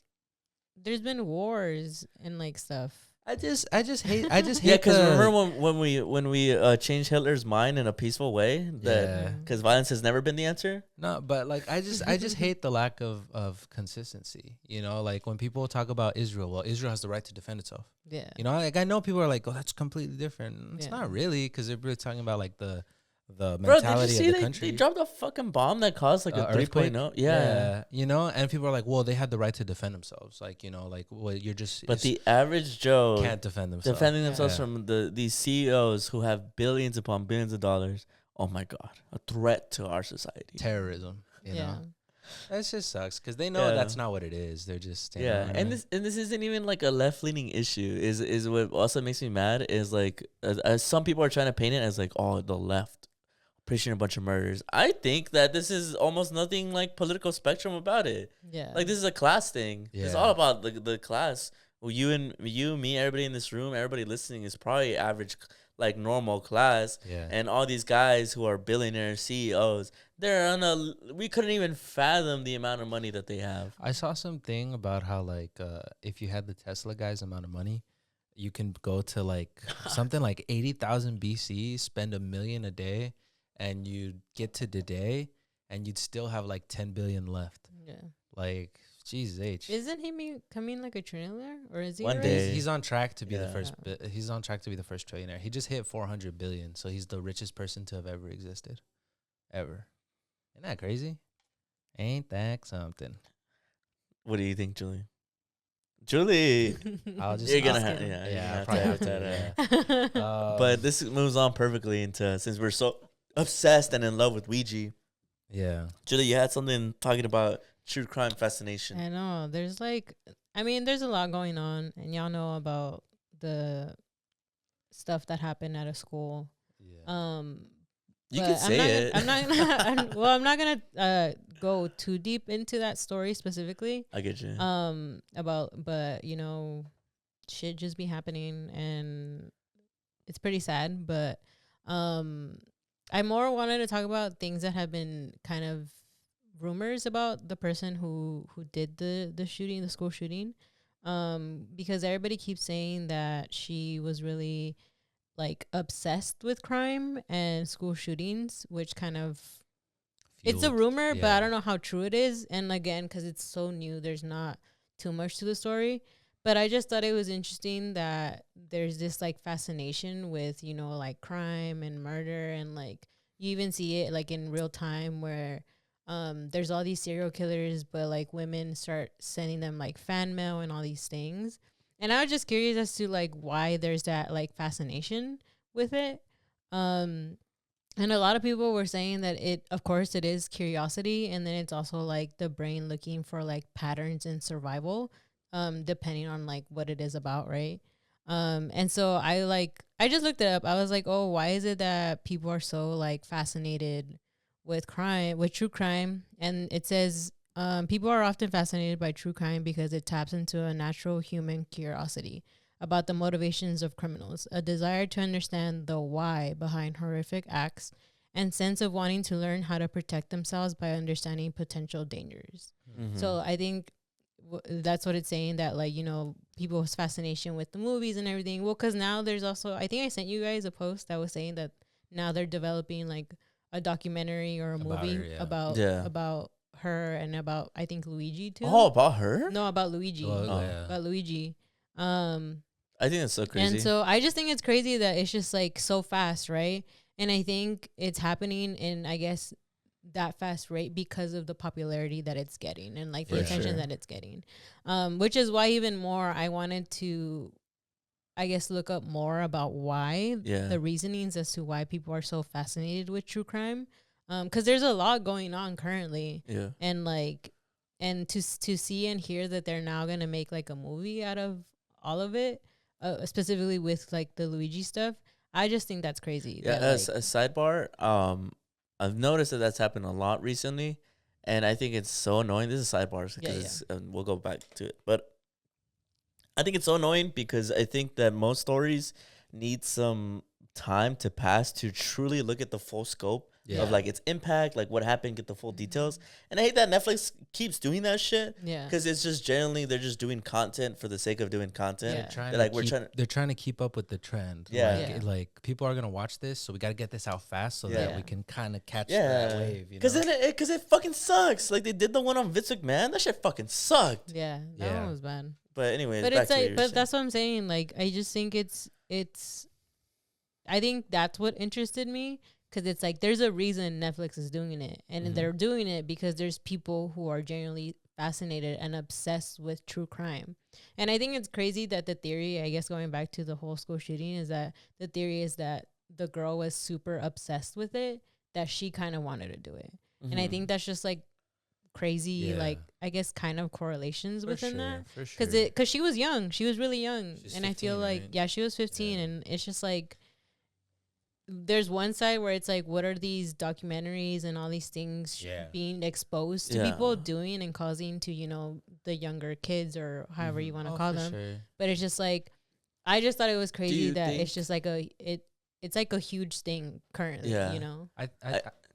there's been wars and like stuff. I just hate. I just hate. Yeah, because the- remember when we changed Hitler's mind in a peaceful way, that Yeah. because violence has never been the answer. No, but like I just hate the lack of consistency. You know, like when people talk about Israel, well, Israel has the right to defend itself. Yeah. You know, like I know people are like, oh, that's completely different. It's Yeah. not really, because they're really talking about like the the Bro, did you mentality see of the they country. dropped a fucking bomb that caused like a Earthquake? 3.0? Yeah. You know, and people are like, well, they had the right to defend themselves. Like, you know, like, well, you're just But the average Joe can't defend themselves. defending themselves Yeah. from these CEOs who have billions upon billions of dollars. Oh my God, a threat to our society. Terrorism. You Yeah. know, that just sucks because they know Yeah. that's not what it is. They're just you know Yeah, what I and mean? this isn't even like a left leaning issue. Is what also makes me mad is like as some people are trying to paint it as like, oh, the left pushing a bunch of murders. I think that this is almost nothing like political spectrum about it. Yeah. Like this is a class thing. It's Yeah. all about the class. Well, you, me, everybody in this room, everybody listening is probably average, like normal class. Yeah. And all these guys who are billionaires, CEOs, they're on a. We couldn't even fathom the amount of money that they have. I saw something about how like if you had the Tesla guys amount of money, you can go to like something like 80,000 BC, spend $1 million a day, and you'd get to today, and you'd still have like 10 billion left. Yeah. Like, Jesus H. Isn't he becoming like a trillionaire, or is he One already? day. He's on track to be the Yeah. first. He's on track to be the first trillionaire. He just hit 400 billion, so he's the richest person to have ever existed, ever. Isn't that crazy? Ain't that something? What do you think, Julie? Julie, I'll just you're gonna ask have him. yeah, Yeah, you're probably gonna have have to, that. yeah. But this moves on perfectly into since we're so obsessed and in love with Luigi. yeah, Julie, you had something talking about true crime fascination. I know. There's there's a lot going on, and y'all know about the stuff that happened at a school. yeah. You But can say it. I'm not gonna. I'm not gonna go too deep into that story specifically. I get you. But you know, shit just be happening, and it's pretty sad. But I more wanted to talk about things that have been kind of rumors about the person who did the shooting, the school shooting, because everybody keeps saying that she was really like obsessed with crime and school shootings, which kind of it's a Fueled, rumor, but I yeah. don't know how true it is. And again, because it's so new, there's not too much to the story. But I just thought it was interesting that there's this like fascination with, you know, like crime and murder, and like you even see it like in real time where there's all these serial killers, but like women start sending them like fan mail and all these things. And I was just curious as to like why there's that like fascination with it. And a lot of people were saying that of course it is curiosity, and then it's also like the brain looking for like patterns in survival, depending on like what it is about, right? And so I just looked it up. I was like, oh, why is it that people are so like fascinated with crime, with true crime? And it says people are often fascinated by true crime because it taps into a natural human curiosity about the motivations of criminals, a desire to understand the why behind horrific acts, and sense of wanting to learn how to protect themselves by understanding potential dangers. Mhm. So I think that's what it's saying, that like, you know, people's fascination with the movies and everything. Well, because now there's also, I think I sent you guys a post that was saying that now they're developing like a documentary or a About movie her, yeah. about her and about, I think, Luigi too. Oh, about her? No, about Luigi. Oh, Oh. yeah. About Luigi. I think that's so crazy. And so I just think it's crazy that it's just like so fast, right? And I think it's happening in, I guess, that fast rate because of the popularity that it's getting and like the For attention sure. that it's getting. Which is why even more I wanted to, I guess, look up more about why, Yeah. the reasonings as to why people are so fascinated with true crime. Because there's a lot going on currently. Yeah. And like, and to see and hear that they're now gonna make like a movie out of all of it, specifically with like the Luigi stuff, I just think that's crazy. Yeah, that, as like, a sidebar, I've noticed that that's happened a lot recently, and I think it's so annoying. This is sidebars Yeah, because we'll go back to it, but I think it's so annoying because I think that most stories need some time to pass to truly look at the full scope Yeah. of like its impact, like what happened, get the full details. And I hate that Netflix keeps doing that shit yeah, because it's just generally they're just doing content for the sake of doing content. Yeah. Trying They're like, to we're keep, trying to- they're trying to keep up with the trend. Yeah. Like, Yeah. like people are gonna watch this, so we gotta get this out fast so that Yeah. we can kind of catch Yeah, that wave. You because know? then because it fucking sucks. Like they did the one on Vince McMahon, that shit fucking sucked. yeah, that Yeah. one was bad. But anyways, But back it's to what like, you were but saying. that's what I'm saying. Like, I just think it's. I think that's what interested me, because it's like there's a reason Netflix is doing it, and Mhm. they're doing it because there's people who are genuinely fascinated and obsessed with true crime. And I think it's crazy that the theory, I guess going back to the whole school shooting, is that the theory is that the girl was super obsessed with it, that she kind of wanted to do it. And I Mhm. think that's just like crazy, Yeah. like I guess kind of correlations For within sure, that. for sure. Because she was young, she was really young, She's and I feel 15, like right? yeah, she was 15, Yeah. and it's just like there's one side where it's like, what are these documentaries and all these things Yeah. being exposed to Yeah. people doing and causing to, you know, the younger kids or however you Mhm. want to Oh, call for them. sure. But it's just like, I just thought it was crazy you that think- it's just like it's like a huge thing currently, Yeah. you know? I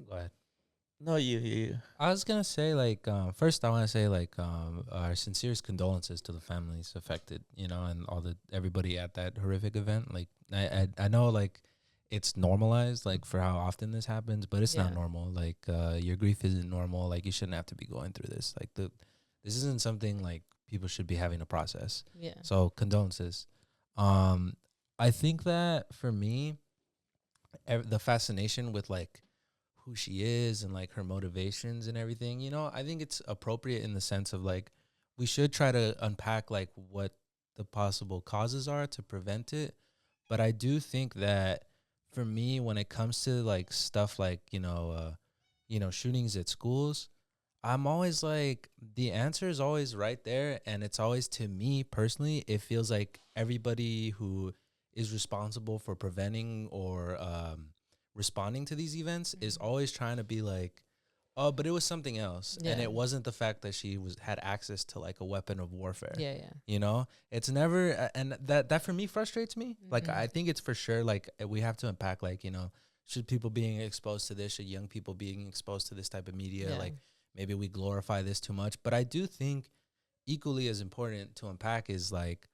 go ahead. No, you. I was gonna say like first I want to say like our sincerest condolences to the families affected, you know, and all the everybody at that horrific event. Like I know like it's normalized like for how often this happens, but it's not Yeah. normal. Like your grief isn't normal. Like you shouldn't have to be going through this. Like this isn't something like people should be having to process. Yeah. So condolences. I think that for me, the fascination with like who she is and like her motivations and everything, you know, I think it's appropriate in the sense of like we should try to unpack like what the possible causes are to prevent it. But I do think that for me, when it comes to like stuff like, shootings at schools, I'm always like, the answer is always right there. And it's always, to me personally, it feels like everybody who is responsible for preventing or responding to these events is always trying to be like, oh, but it was something else. And Yeah. it wasn't the fact that she had access to like a weapon of warfare. Yeah, yeah. You know, it's never, and that for me frustrates me. Like, Mhm. I think it's for sure, like, we have to unpack, like, you know, should people being exposed to this, should young people being exposed to this type of media, Yeah. like, maybe we glorify this too much. But I do think equally as important to unpack is like,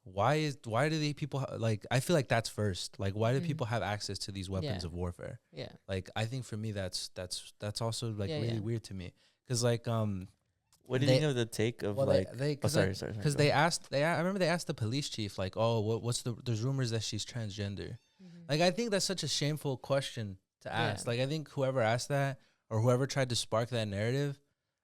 why do the people like, I feel like that's first. Like, why do Mhm. people have access to these weapons Yeah. of warfare? Yeah. Like, I think for me, that's also like Yeah, really yeah. weird to me. Cause like, What do you They- think of the take of well, like? they Oh, sorry. because go they ahead. asked I remember they asked the police chief like, oh, what's there's rumors that she's transgender. Like, I think that's such a shameful question to Yeah. ask. Like, I think whoever asked that or whoever tried to spark that narrative,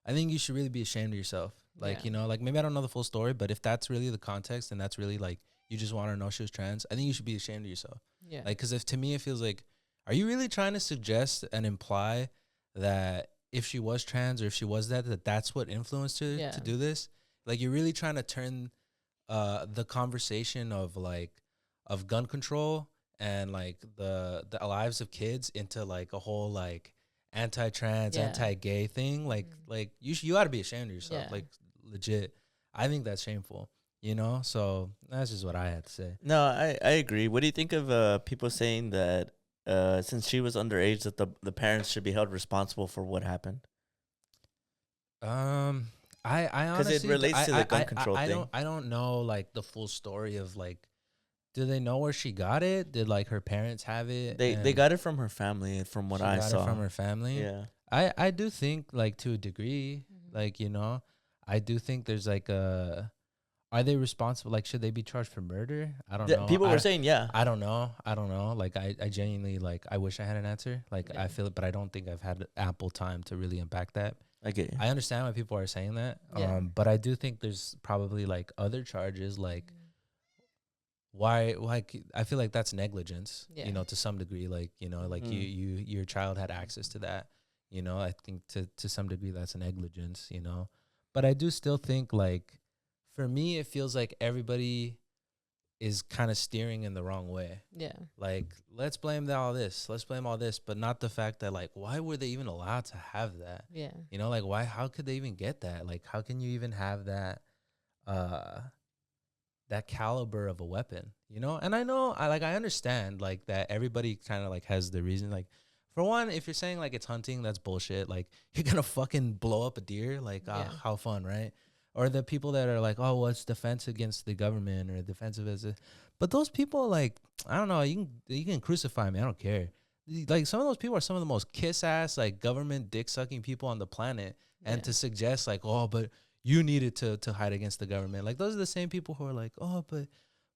I think you should really be ashamed of yourself. Like, Yeah. you know, like maybe I don't know the full story, but if that's really the context and that's really like you just want to know she was trans, I think you should be ashamed of yourself. Yeah. Like, because if to me it feels like, are you really trying to suggest and imply that if she was trans or if she was that's what influenced her Yeah. to do this? Like, you're really trying to turn the conversation of like of gun control and like the lives of kids into like a whole like anti-trans, Yeah. anti-gay thing. Like Mhm. like you ought to be ashamed of yourself. Yeah. Like, legit. I think that's shameful. You know, so that's just what I had to say. No, I agree. What do you think of people saying that since she was underage, that the parents should be held responsible for what happened? I Because it honestly relates to the gun control thing. I don't know like the full story of like, do they know where she got it? Did like her parents have it? They and got it from her family, from what she I got saw. it from her family. Yeah. I do think like to a degree, Mhm. like, you know, I do think there's like are they responsible? Like, should they be charged for murder? I don't know. People were saying, yeah. I don't know. Like, I genuinely, like, I wish I had an answer. Like, Yeah. I feel it, but I don't think I've had ample time to really unpack that. I get you. I understand why people are saying that. Yeah. But I do think there's probably like other charges, like why, like, I feel like that's negligence, Yeah. you know, to some degree, like, you know, like your child had access to that, you know, I think to some degree that's negligence, you know, but I do still think like, for me, it feels like everybody is kind of steering in the wrong way. Yeah. Like, let's blame all this, but not the fact that like, why were they even allowed to have that? Yeah. You know, like, how could they even get that? Like, how can you even have that, that caliber of a weapon, you know? And I know, I understand like that everybody kind of like has the reason. Like, for one, if you're saying like it's hunting, that's bullshit. Like, you're gonna fucking blow up a deer. Like, Yeah. how fun, right? Or the people that are like, oh, well, it's defense against the government or defensive as a, but those people, like, I don't know, you can crucify me, I don't care. Like, some of those people are some of the most kiss ass, like, government dick sucking people on the planet. And Yeah. to suggest like, oh, but you needed to hide against the government. Like, those are the same people who are like, oh,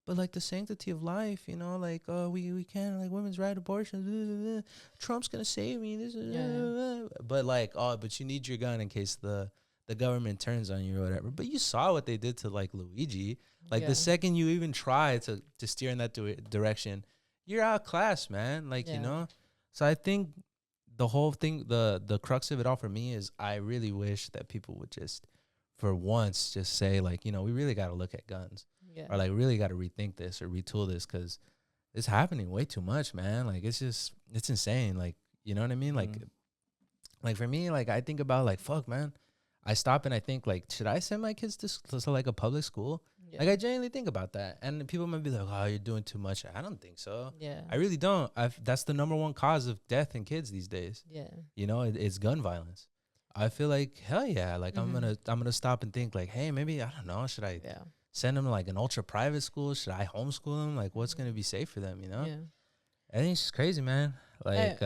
but like the sanctity of life, you know, like we can't, like women's right abortion. Trump's gonna save me. But like but you need your gun in case the government turns on you or whatever. But you saw what they did to like Luigi. Like the second you even try to steer in that direction, you're outclassed, man. Like you know. So I think the whole thing, the crux of it all for me is I really wish that people would just, for once, just say like, you know, we really got to look at guns. Yeah. Or like really got to rethink this or retool this, because it's happening way too much, man. Like it's insane. Like, you know what I mean? Like for me, like I think about like, fuck, man. I stop and I think like, should I send my kids to like a public school? Yeah. Like I genuinely think about that. And people might be like, oh, you're doing too much. I don't think so. Yeah. I really don't. That's the #1 cause of death in kids these days. Yeah. You know, it's gun violence. I feel like, hell yeah. Like I'm gonna stop and think like, hey, maybe, I don't know, should I send them to like an ultra private school? Should I homeschool them? Like what's going to be safe for them, you know? Yeah. I think it's just crazy, man. Like,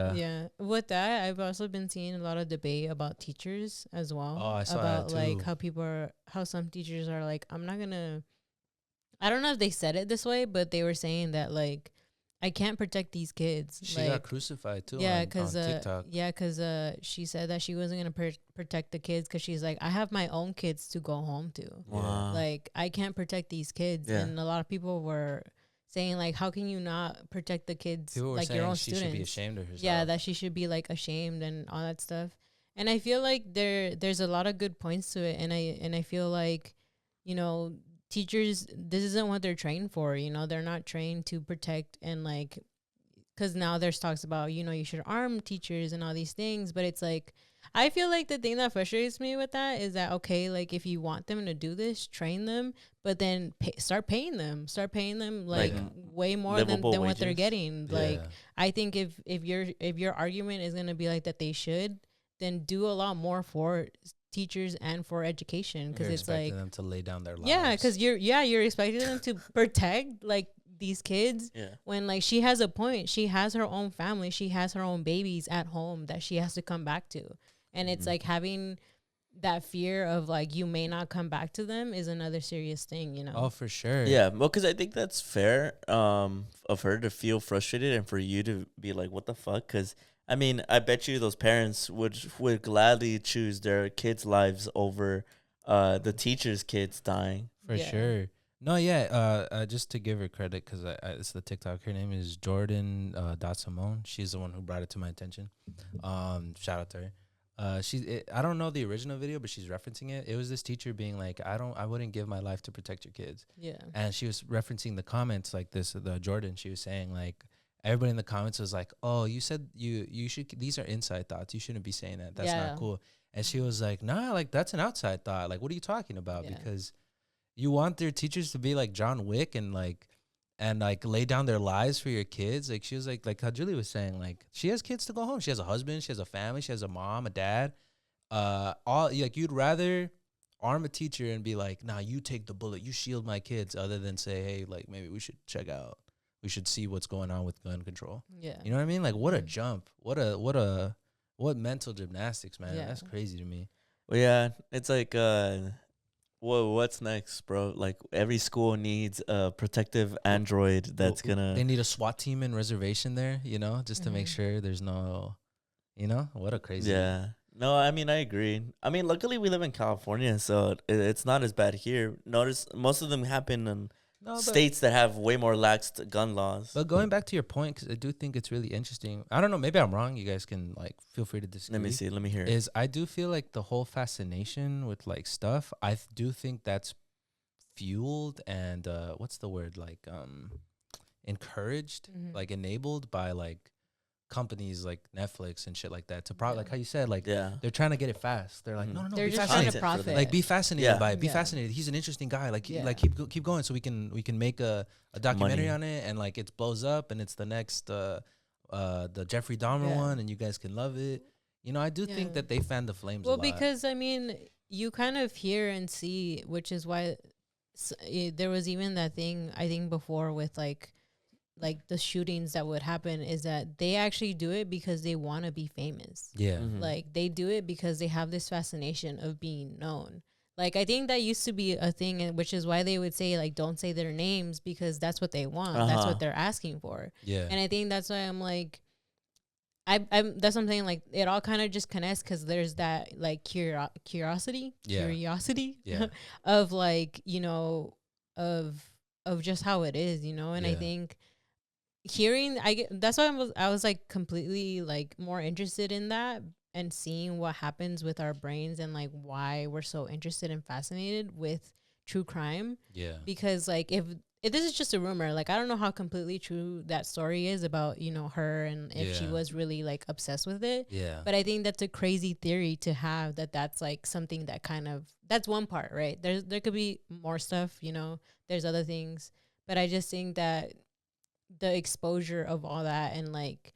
with that, I've also been seeing a lot of debate about teachers as well. Oh, I saw about that like too. how some teachers are like, I don't know if they said it this way, but they were saying that like, I can't protect these kids. She like, got crucified too. Yeah, because TikTok. Yeah, because she said that she wasn't gonna protect the kids because she's like, I have my own kids to go home to. Wow. Like I can't protect these kids, and a lot of people were saying like, how can you not protect the kids? People were like saying your own she students? should be ashamed of herself. Yeah, that she should be like ashamed and all that stuff. And I feel like there's a lot of good points to it, and I feel like, you know, teachers, this isn't what they're trained for. You know, they're not trained to protect and like, because now there's talks about, you know, you should arm teachers and all these things, but it's like, I feel like the thing that frustrates me with that is that, okay, like if you want them to do this, train them, but then start paying them like way more than what they're getting. Like I think if your argument is gonna be like that they should, then do a lot more for teachers and for education, because it's like them to lay down their lives. Yeah, because you're expecting them to protect like these kids when like she has a point. She has her own family, she has her own babies at home that she has to come back to, and it's like having that fear of like you may not come back to them is another serious thing, you know. Oh, for sure. Yeah, well, because I think that's fair of her to feel frustrated and for you to be like, what the fuck? Because I mean, I bet you those parents would gladly choose their kids' lives over the teachers' kids dying. For sure. No, just to give her credit, because it's the TikTok. Her name is Jordan Simone. She's the one who brought it to my attention. Shout out to her. I don't know the original video, but she's referencing it. It was this teacher being like, I wouldn't give my life to protect your kids. Yeah. And she was referencing the comments like this. The Jordan, she was saying like, everybody in the comments was like, oh, you said you should, these are inside thoughts. You shouldn't be saying that. That's not cool. And she was like, nah, like that's an outside thought. Like, what are you talking about? Yeah. Because you want their teachers to be like John Wick and lay down their lives for your kids. Like she was like how Julie was saying, like she has kids to go home. She has a husband, she has a family, she has a mom, a dad. All like you'd rather arm a teacher and be like, nah, you take the bullet, you shield my kids, other than say, hey, like maybe we should check out. We should see what's going on with gun control. Yeah. You know what I mean? Like what a jump. What mental gymnastics, man. Yeah. That's crazy to me. Well, yeah, it's like what's next, bro? Like every school needs a protective android that's gonna. They need a SWAT team in reservation there, you know, just to make sure there's no, you know, what a crazy. Yeah. No, I mean, I agree. I mean, luckily we live in California, so it's not as bad here. Notice most of them happen in states that have way more lax gun laws. But going back to your point, because I do think it's really interesting. I don't know, maybe I'm wrong. You guys can like feel free to disagree. Let me hear it. Is I do feel like the whole fascination with like stuff, I do think that's fueled and what's the word, like encouraged, like enabled by like companies like Netflix and shit like that to like how you said, like they're trying to get it fast. They're like, no, they're just trying to profit. Like be fascinated by it. Be fascinated. He's an interesting guy. Like like keep going so we can make a documentary on it, and like it blows up and it's the next the Jeffrey Dahmer one, and you guys can love it. You know, I do think that they fan the flames a lot. Well, because I mean, you kind of hear and see, which is why there was even that thing I think before with like the shootings that would happen, is that they actually do it because they want to be famous. Yeah. Like they do it because they have this fascination of being known. Like, I think that used to be a thing, and which is why they would say, like, don't say their names, because that's what they want. That's what they're asking for. Yeah. And I think that's why I'm like, that's something like it all kind of just connects, because there's that like curiosity Yeah. of like, you know, of just how it is, you know. And I Yeah. think that's why I was like completely like more interested in that, and seeing what happens with our brains, and like why we're so interested and fascinated with true crime. Yeah. Because like if this is just a rumor, like I don't know how completely true that story is about, you know, her, and if she Yeah. was really like obsessed with it. Yeah. But I think that's a crazy theory to have, that's like something that kind of, that's one part, right? There could be more stuff, you know, there's other things. But I just think that the exposure of all that, and like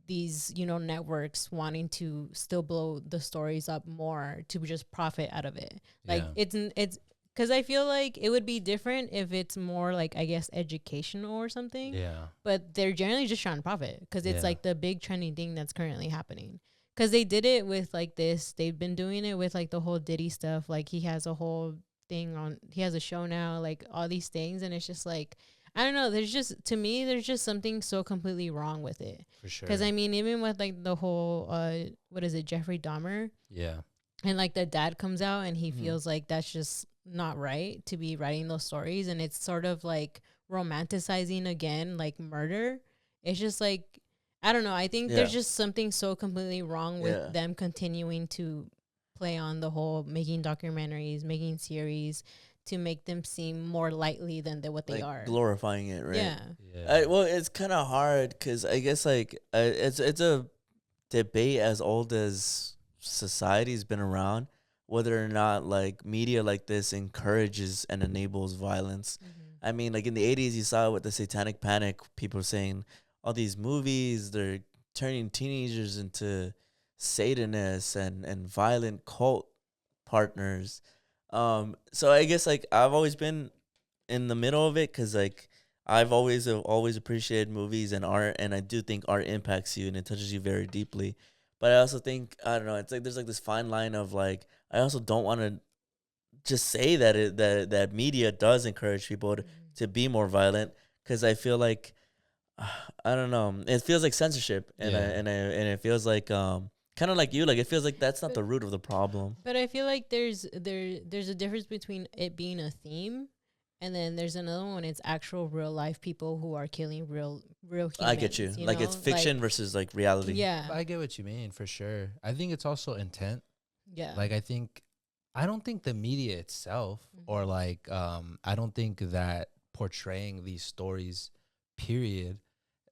these, you know, networks wanting to still blow the stories up more to just profit out of it. Like it's because I feel like it would be different if it's more like, I guess, educational or something. Yeah. But they're generally just trying to profit, because it's Yeah. like the big trending thing that's currently happening. Because they did it with like this. They've been doing it with like the whole Diddy stuff. Like he has a whole thing on, he has a show now, like all these things. And it's just like, I don't know. There's just, to me, there's just something so completely wrong with it. For sure. Because I mean, even with like the whole, what is it, Jeffrey Dahmer? Yeah. And like the dad comes out and he feels like that's just not right to be writing those stories. And it's sort of like romanticizing again, like murder. It's just like, I don't know. I think there's just something so completely wrong with them continuing to play on the whole making documentaries, making series, to make them seem more lightly than what they are. Glorifying it, right? Yeah. Well, it's kind of hard because I guess like it's a debate as old as society's been around, whether or not like media like this encourages and enables violence. I mean, like in the 80s, you saw it with the Satanic Panic, people saying all these movies, they're turning teenagers into Satanists and violent cult partners. So I guess like I've always been in the middle of it, because like I've always appreciated movies and art, and I do think art impacts you and it touches you very deeply. But I also think, I don't know, it's like there's like this fine line of like, I also don't want to just say that media does encourage people to be more violent, because I feel like I don't know, it feels like censorship, and and it feels like kind of like you, like it feels like that's not the root of the problem. But I feel like there's a difference between it being a theme, and then there's another one. It's actual real life people who are killing real humans. I get you. Like it's fiction versus like reality. Yeah, I get what you mean, for sure. I think it's also intent. yeah. Like I don't think the media itself, or like I don't think that portraying these stories, period,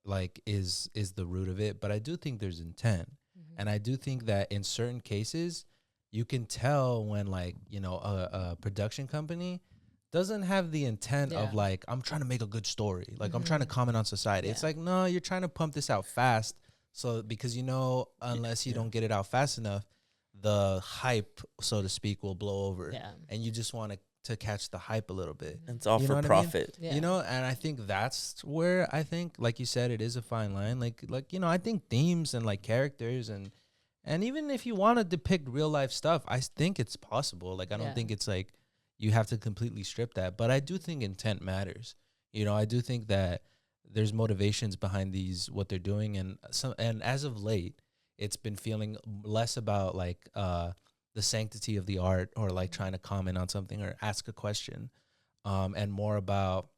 like is the root of it. But I do think there's intent. And I do think that in certain cases, you can tell when, like, you know, a production company doesn't have the intent of, like, I'm trying to make a good story. Like, I'm trying to comment on society. It's like, no, you're trying to pump this out fast. So, because, you know, unless you don't get it out fast enough, the hype, so to speak, will blow over. Yeah. And you just want to catch the hype a little bit. And it's all You for know what I mean? profit. Yeah. You know, and I think that's where I think, like you said, it is a fine line. Like you know, I think themes and like characters and even if you want to depict real life stuff, I think it's possible. Like I don't think it's like you have to completely strip that, but I do think intent matters. You know, I do think that there's motivations behind what they're doing, and as of late, it's been feeling less about like the sanctity of the art, or like trying to comment on something or ask a question, and more about,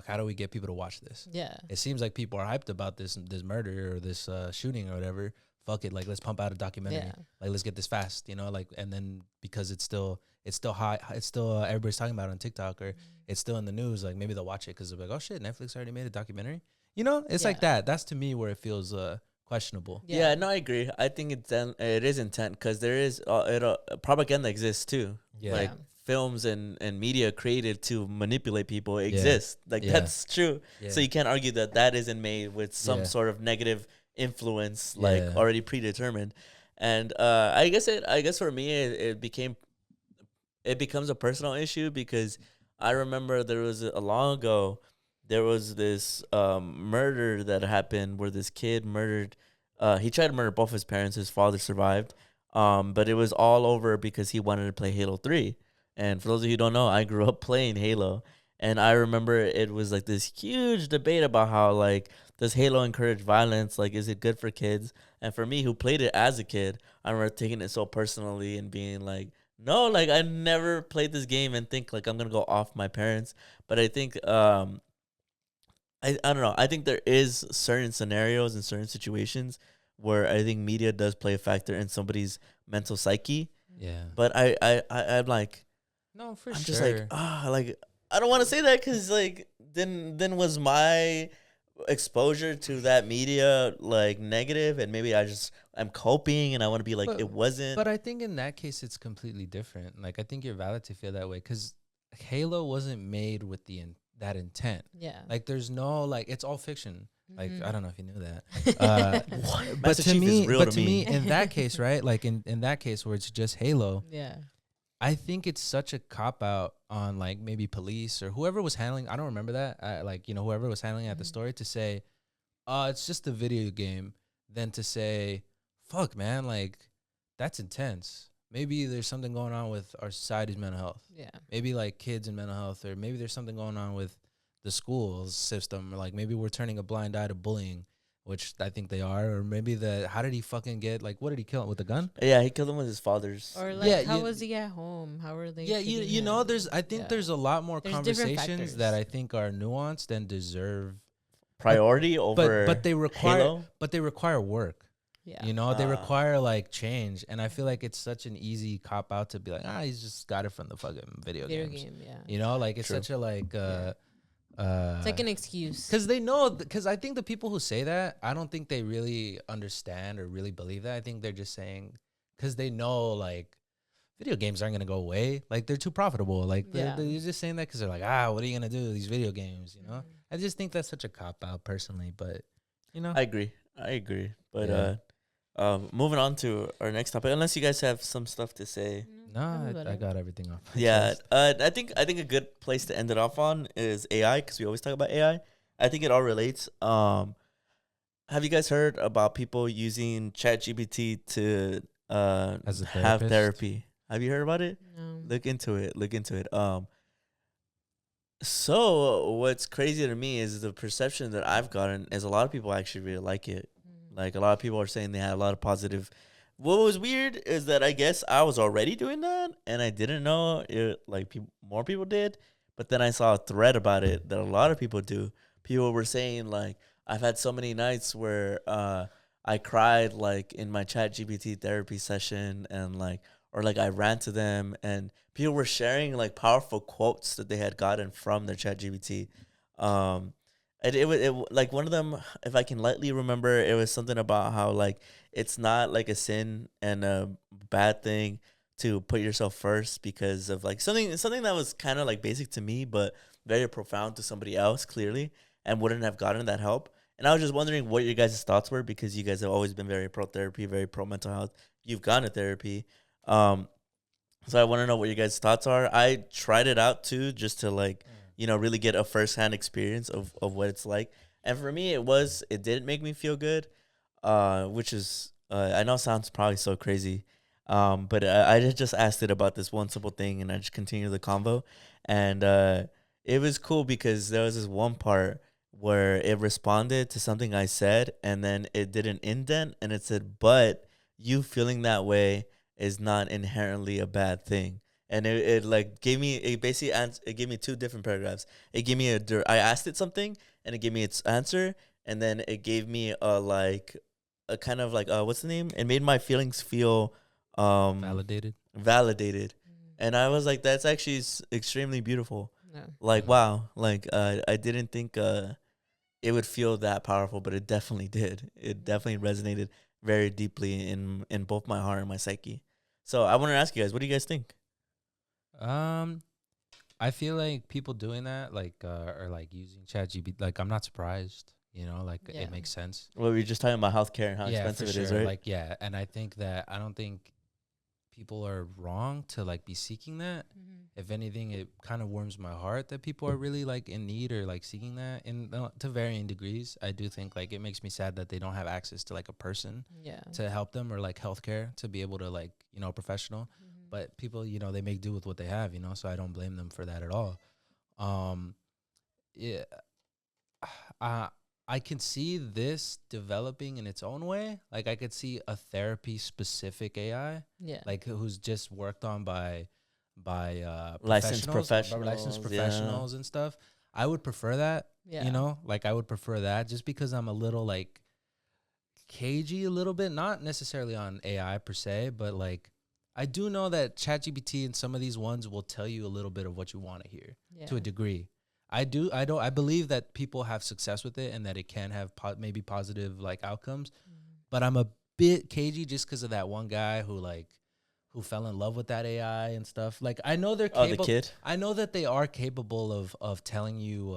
how do we get people to watch this? Yeah. It seems like people are hyped about this murder or this shooting or whatever. Fuck it, like let's pump out a documentary. Yeah. Like let's get this fast, you know, like, and then because it's still hot, it's still everybody's talking about it on TikTok, or it's still in the news, like maybe they'll watch it because they're like, oh shit, Netflix already made a documentary. You know, it's like that. That's to me where it feels questionable. Yeah, no, I agree. I think it is intent, because there is propaganda exists too. Yeah. Like films and media created to manipulate people exist. Like that's true. Yeah. So you can't argue that isn't made with some sort of negative influence, like already predetermined. And I guess for me it becomes a personal issue, because I remember there was a long ago, there was this murder that happened where this kid murdered, he tried to murder both his parents. His father survived. But it was all over because he wanted to play Halo 3. And for those of you who don't know, I grew up playing Halo. And I remember it was like this huge debate about how, like, does Halo encourage violence? Like, is it good for kids? And for me, who played it as a kid, I remember taking it so personally and being like, no, like, I never played this game and think, like, I'm going to go off my parents. But I think, I don't know. I think there is certain scenarios and certain situations where I think media does play a factor in somebody's mental psyche. Yeah. But I'm like, No, for I'm sure. just like, like, I don't want to say that because, like, then was my exposure to that media like negative, and maybe I'm coping and I want to be like, it wasn't. But I think in that case it's completely different. Like I think you're valid to feel that way because Halo wasn't made with that intent. Yeah. Like there's no like it's all fiction. Like I don't know if you knew that. What? But Master to Chief me, is real to me. in that case, right? Like in that case where it's just Halo, Yeah. I think it's such a cop out on like maybe police or whoever was handling. I don't remember that. Like whoever was handling at the story to say, it's just a video game, than to say, fuck man, like that's intense. Maybe there's something going on with our society's mental health. Yeah. Maybe like kids and mental health, or maybe there's something going on with the schools system, or like maybe we're turning a blind eye to bullying, which I think they are, or maybe how did he fucking get, like, what did he kill him with a gun? Yeah, he killed him with his father's. Or like, Yeah, how was he at home? How are they? Yeah, you know, I think there's a lot more There's different conversations factors. that I think are nuanced and deserve priority over but they require Halo? but they require work. Yeah. You know, they require like change, and I feel like it's such an easy cop out to be like, he's just got it from the fucking video games. Game, yeah. You know, like it's True. such a like It's like an excuse. because they know, because I think the people who say that, I don't think they really understand or really believe that. I think they're just saying because they know like video games aren't gonna go away. Like they're too profitable. Like they're just saying that because they're like, what are you gonna do with these video games? You know, I just think that's such a cop out personally. But you know, I agree. But Yeah. moving on to our next topic, unless you guys have some stuff to say. no, I got everything off. my Yeah, chest. I think a good place to end it off on is AI, because we always talk about AI. I think it all relates. Have you guys heard about people using ChatGPT to As a have therapist? therapy? Have you heard about it? No. Look into it. So what's crazy to me is the perception that I've gotten is a lot of people actually really like it. Like a lot of people are saying they had a lot of positive. What was weird is that I guess I was already doing that and I didn't know it. Like more people did, but then I saw a thread about it that a lot of people do. People were saying like, I've had so many nights where I cried like in my ChatGPT therapy session, and like, or like I ran to them, and people were sharing like powerful quotes that they had gotten from their ChatGPT. And it like one of them, if I can lightly remember, it was something about how like it's not like a sin and a bad thing to put yourself first because of like something that was kind of like basic to me but very profound to somebody else clearly, and wouldn't have gotten that help. And I was just wondering what your guys' thoughts were, because you guys have always been very pro therapy, very pro mental health. You've gone to therapy. So I want to know what your guys' thoughts are. I tried it out too, just to like, really get a firsthand experience of what it's like. And for me, it didn't make me feel good, which is, I know sounds probably so crazy. But I just asked it about this one simple thing, and I just continued the convo. And it was cool because there was this one part where it responded to something I said, and then it did an indent, and it said, but you feeling that way is not inherently a bad thing. And it like gave me, it basically it gave me two different paragraphs. It gave me I asked it something, and it gave me its answer, and then it gave me a kind of like what's the name? It made my feelings feel Validated. And I was like, that's actually extremely beautiful. No. Like, wow, like I didn't think it would feel that powerful, but it definitely did. It definitely resonated very deeply in both my heart and my psyche. So I want to ask you guys, what do you guys think? I feel like people doing that, like, are like using ChatGPT. Like, I'm not surprised. You know, like Yeah. it makes sense. Well, we were just talking about healthcare and how expensive it is, right? Like, yeah, and I think that I don't think people are wrong to like be seeking that. Mhm. If anything, it kind of warms my heart that people are really like in need or like seeking that, and to varying degrees. I do think like it makes me sad that they don't have access to like a person Yeah. to help them, or like healthcare to be able to like, you know, professional. Mhm. But people, you know, they make do with what they have, you know, so I don't blame them for that at all. Um, yeah, uh, I can see this developing in its own way. Like I could see a therapy specific AI, Yeah. like who's just worked on by Licensed licensed professionals, yeah. professionals and stuff. I would prefer that. Yeah. You know, like I would prefer that just because I'm a little like cagey a little bit, not necessarily on AI per se, but like I do know that ChatGPT and some of these ones will tell you a little bit of what you want to hear Yeah. to a degree. I believe that people have success with it and that it can have maybe positive like outcomes, Mhm. but I'm a bit cagey just because of that one guy who fell in love with that AI and stuff. Like I know they're Oh, the capable. kid. I know that they are capable of telling you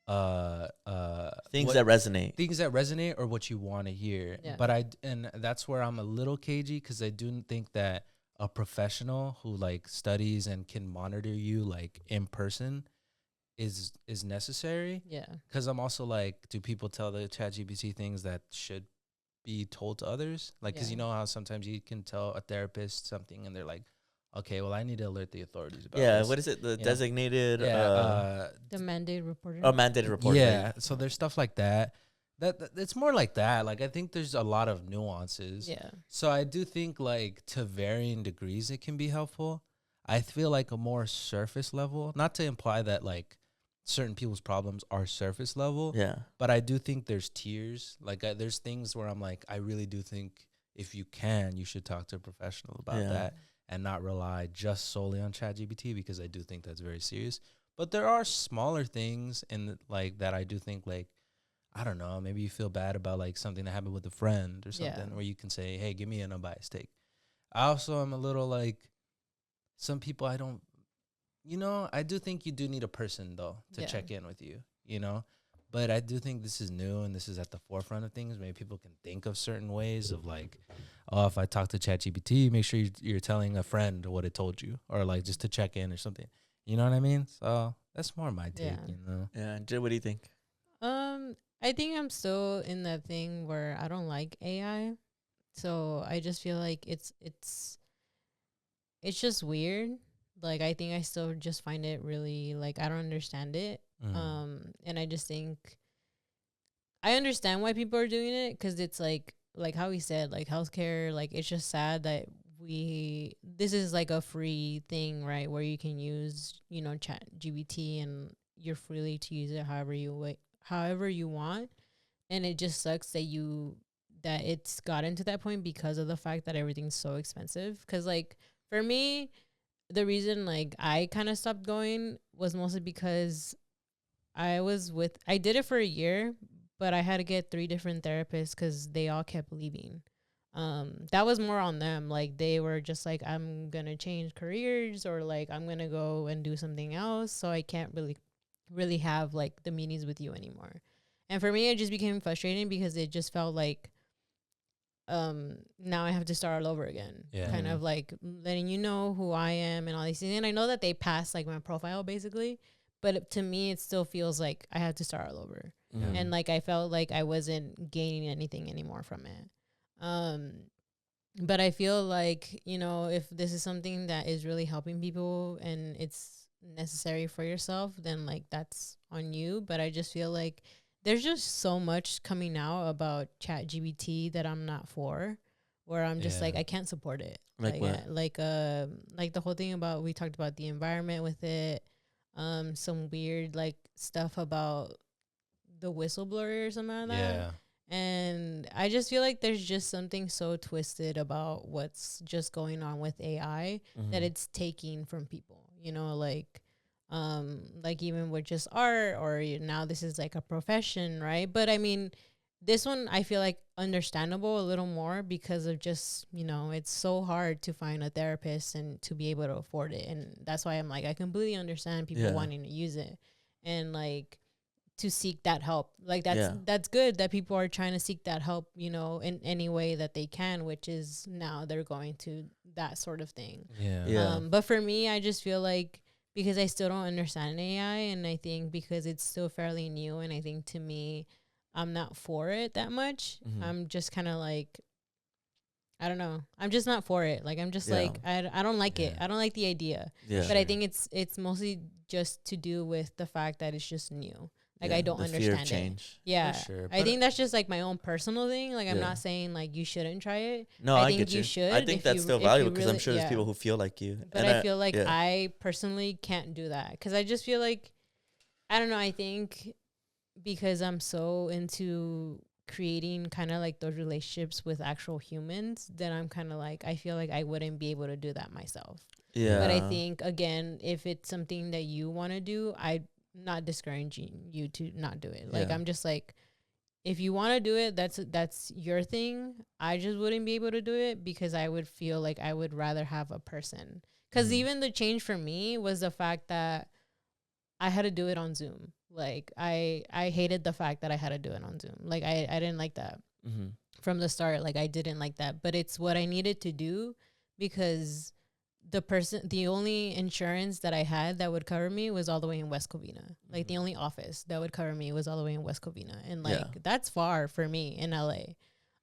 Things what, that resonate. things that resonate or what you want to hear. Yeah. But and that's where I'm a little cagey because I do think that a professional who like studies and can monitor you like in person is necessary. Yeah. Because I'm also like, do people tell the ChatGPT things that should be told to others? Like, because Yeah. you know how sometimes you can tell a therapist something and they're like, okay, well, I need to alert the authorities about Yeah, this. what is it? The you know? designated The mandated reporter. mandated report. yeah, Right? so there's stuff like that. That it's more like that. Like I think there's a lot of nuances. Yeah. So I do think like to varying degrees it can be helpful. I feel like a more surface level, not to imply that like certain people's problems are surface level, Yeah. but I do think there's tiers. Like there's things where I'm like, I really do think if you can, you should talk to a professional about Yeah. that and not rely just solely on ChatGPT, because I do think that's very serious. But there are smaller things in like that I do think like, I don't know, maybe you feel bad about like something that happened with a friend or something Yeah. where you can say, hey, give me an unbiased take. I also am a little like, some people I don't, you know, I do think you do need a person though to Yeah. check in with you, you know. But I do think this is new and this is at the forefront of things. Maybe people can think of certain ways of like, oh, if I talk to ChatGPT, make sure you're telling a friend what it told you, or like just to check in or something. You know what I mean? So that's more my take, Yeah. you know. Yeah. Jay, what do you think? I think I'm still in that thing where I don't like AI. So I just feel like it's just weird. Like I think I still just find it really like I don't understand it. And I just think I understand why people are doing it, because it's like how we said, like healthcare, like it's just sad that this is like a free thing, right, where you can use, you know, chat GBT and you're freely to use it however you want. And it just sucks that it's gotten to that point because of the fact that everything's so expensive. Because like for me, the reason like I kind of stopped going was mostly because I did it for a year, but I had to get 3 different therapists because they all kept leaving. That was more on them. Like they were just like, I'm gonna change careers, or like I'm gonna go and do something else, so I can't really have like the meetings with you anymore. And for me, it just became frustrating because it just felt like now I have to start all over again. Yeah. Kind of like letting you know who I am and all these things. And I know that they passed like my profile basically, but to me it still feels like I had to start all over. Yeah. And like I felt like I wasn't gaining anything anymore from it. But I feel like, you know, if this is something that is really helping people and it's necessary for yourself, then like that's on you. But I just feel like there's just so much coming out about chat GBT that I'm not for, where I'm just like, Yeah. I can't support it. Like what? Like the whole thing about, we talked about the environment with it, some weird like stuff about the whistleblower or something like that. Yeah. And I just feel like there's just something so twisted about what's just going on with AI that it's taking from people, you know, like even with just art, or now this is like a profession, right? But I mean, this one I feel like understandable a little more because of just, you know, it's so hard to find a therapist and to be able to afford it. And that's why I'm like, I completely understand people wanting to use it. And like, to seek that help. Like that's good that people are trying to seek that help, you know, in any way that they can, which is now they're going to that sort of thing. But for me, I just feel like, because I still don't understand AI, and I think because it's still fairly new, and I think to me, I'm not for it that much. I'm just kind of like, I don't know. I'm just not for it. Like, I'm just like, I don't like it. I don't like the idea. But I think it's mostly just to do with the fact that it's just new. Like, I don't understand fear of change. It. Yeah. Sure, I think that's just like my own personal thing. Like, I'm not saying like you shouldn't try it. No, I think you should. I think that's still valuable because I'm sure there's people who feel like you. But I feel like I personally can't do that because I just feel like, I don't know. I think because I'm so into creating kind of like those relationships with actual humans, then I'm kind of like, I feel like I wouldn't be able to do that myself. Yeah. But I think, again, if it's something that you want to do, I'm not discouraging you to not do it. Like, I'm just like, if you want to do it, that's your thing. I just wouldn't be able to do it because I would feel like I would rather have a person. Because even the change for me was the fact that I had to do it on Zoom. Like, I hated the fact that I had to do it on Zoom. Like, I didn't like that from the start. Like, I didn't like that. But it's what I needed to do because the only insurance that I had that would cover me was all the way in West Covina. Like, the only office that would cover me was all the way in West Covina. And, like, that's far for me in LA.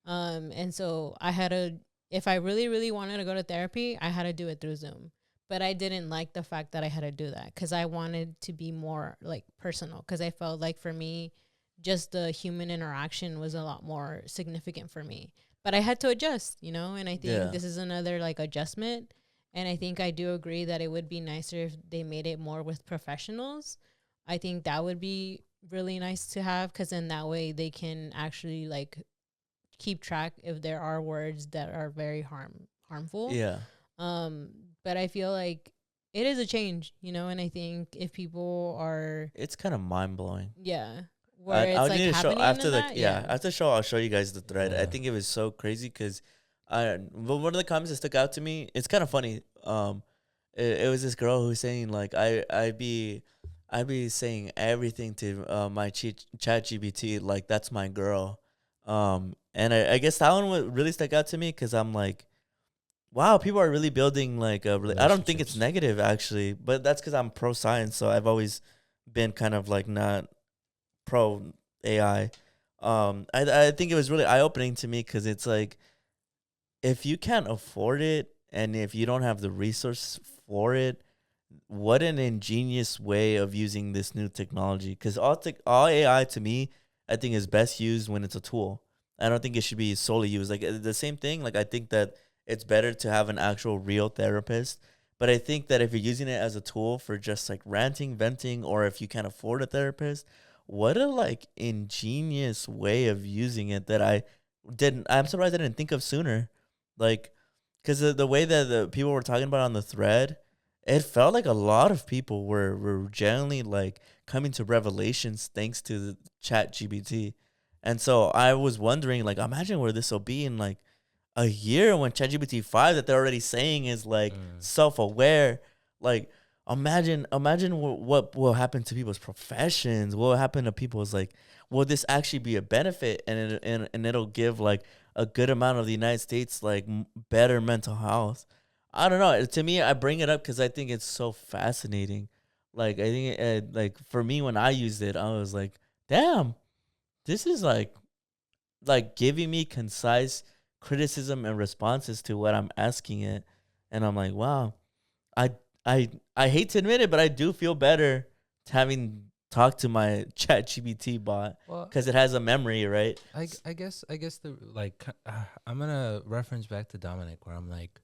And so I had to, if I really, really wanted to go to therapy, I had to do it through Zoom. But I didn't like the fact that I had to do that because I wanted to be more, like, personal. Because I felt like for me, just the human interaction was a lot more significant for me. But I had to adjust, you know? And I think this is another, like, adjustment. And I think I do agree that it would be nicer if they made it more with professionals. I think that would be really nice to have because then that way they can actually, like, keep track if there are words that are very harmful. Yeah. But I feel like it is a change, you know, and I think if people are, it's kind of mind blowing. Yeah. Where it's like need to show after the after the show, I'll show you guys the thread. I think it was so crazy because one of the comments that stuck out to me, it's kind of funny. It was this girl who was saying like I be saying everything to my chat GPT, like that's my girl. And I guess that one would really stuck out to me because I'm like, wow, people are really building like a I don't think it's negative actually, but that's because I'm pro science, so I've always been kind of like not pro AI. I think it was really eye opening to me because it's like if you can't afford it and if you don't have the resources for it, what an ingenious way of using this new technology. Because all AI to me, I think is best used when it's a tool. I don't think it should be solely used like the same thing. Like I think that it's better to have an actual real therapist. But I think that if you're using it as a tool for just like ranting, venting, or if you can't afford a therapist, what a like ingenious way of using it that I'm surprised I didn't think of sooner. Like, because the way that the people were talking about on the thread, it felt like a lot of people were genuinely like coming to revelations thanks to the chat GPT. And so I was wondering, like, imagine where this will be in like a year when ChatGPT 5 that they're already saying is like self-aware. Like imagine what will happen to people's professions. What will happen to people's like, will this actually be a benefit and it'll give like a good amount of the United States like better mental health. I don't know. To me, I bring it up because I think it's so fascinating. Like I think like for me when I used it, I was like, damn, this is like giving me concise criticism and responses to what I'm asking it, and I'm like, wow, I hate to admit it, but I do feel better having talked to my chat GPT bot because it has a memory, right? I guess the like I'm gonna reference back to Dominic where I'm like,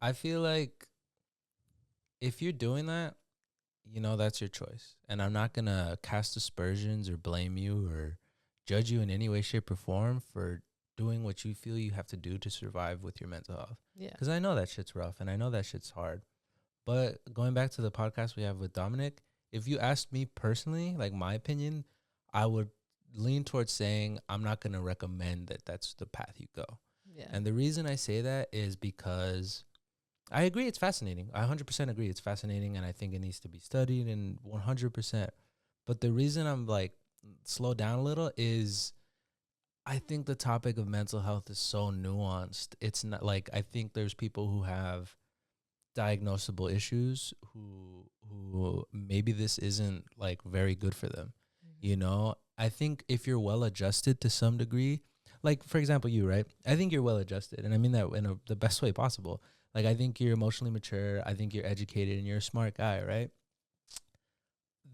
I feel like if you're doing that, you know, that's your choice, and I'm not gonna cast aspersions or blame you or judge you in any way, shape, or form for doing what you feel you have to do to survive with your mental health. Yeah. Because I know that shit's rough and I know that shit's hard. But going back to the podcast we have with Dominic, if you asked me personally, like my opinion, I would lean towards saying I'm not going to recommend that that's the path you go. Yeah. And the reason I say that is because I agree it's fascinating. I 100% agree it's fascinating and I think it needs to be studied and 100%. But the reason I'm like slow down a little is I think the topic of mental health is so nuanced. It's not like I think there's people who have diagnosable issues who maybe this isn't like very good for them. You know, I think if you're well adjusted to some degree, like for example, you, right? I think you're well adjusted, and I mean that in the best way possible. Like I think you're emotionally mature. I think you're educated, and you're a smart guy, right?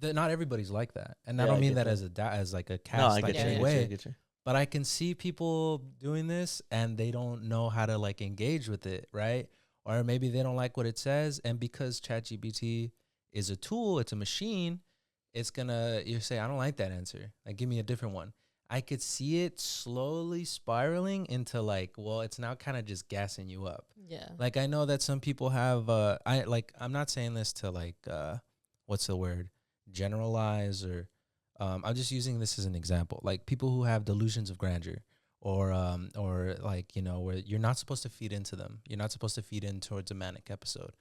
Not everybody's like that, and I Yeah, don't I mean get that that. as as like a No, cast I like get you. I any get you. I way. get you. But I can see people doing this and they don't know how to like engage with it, right? Or maybe they don't like what it says, and because ChatGPT is a tool, it's a machine, it's gonna you say, I don't like that answer. Like give me a different one. I could see it slowly spiraling into like, well, it's now kind of just gassing you up. Yeah. Like I know that some people have I'm not saying this to like what's the word? Generalize or I'm just using this as an example. Like people who have delusions of grandeur or like, you know, where you're not supposed to feed into them. You're not supposed to feed in towards a manic episode.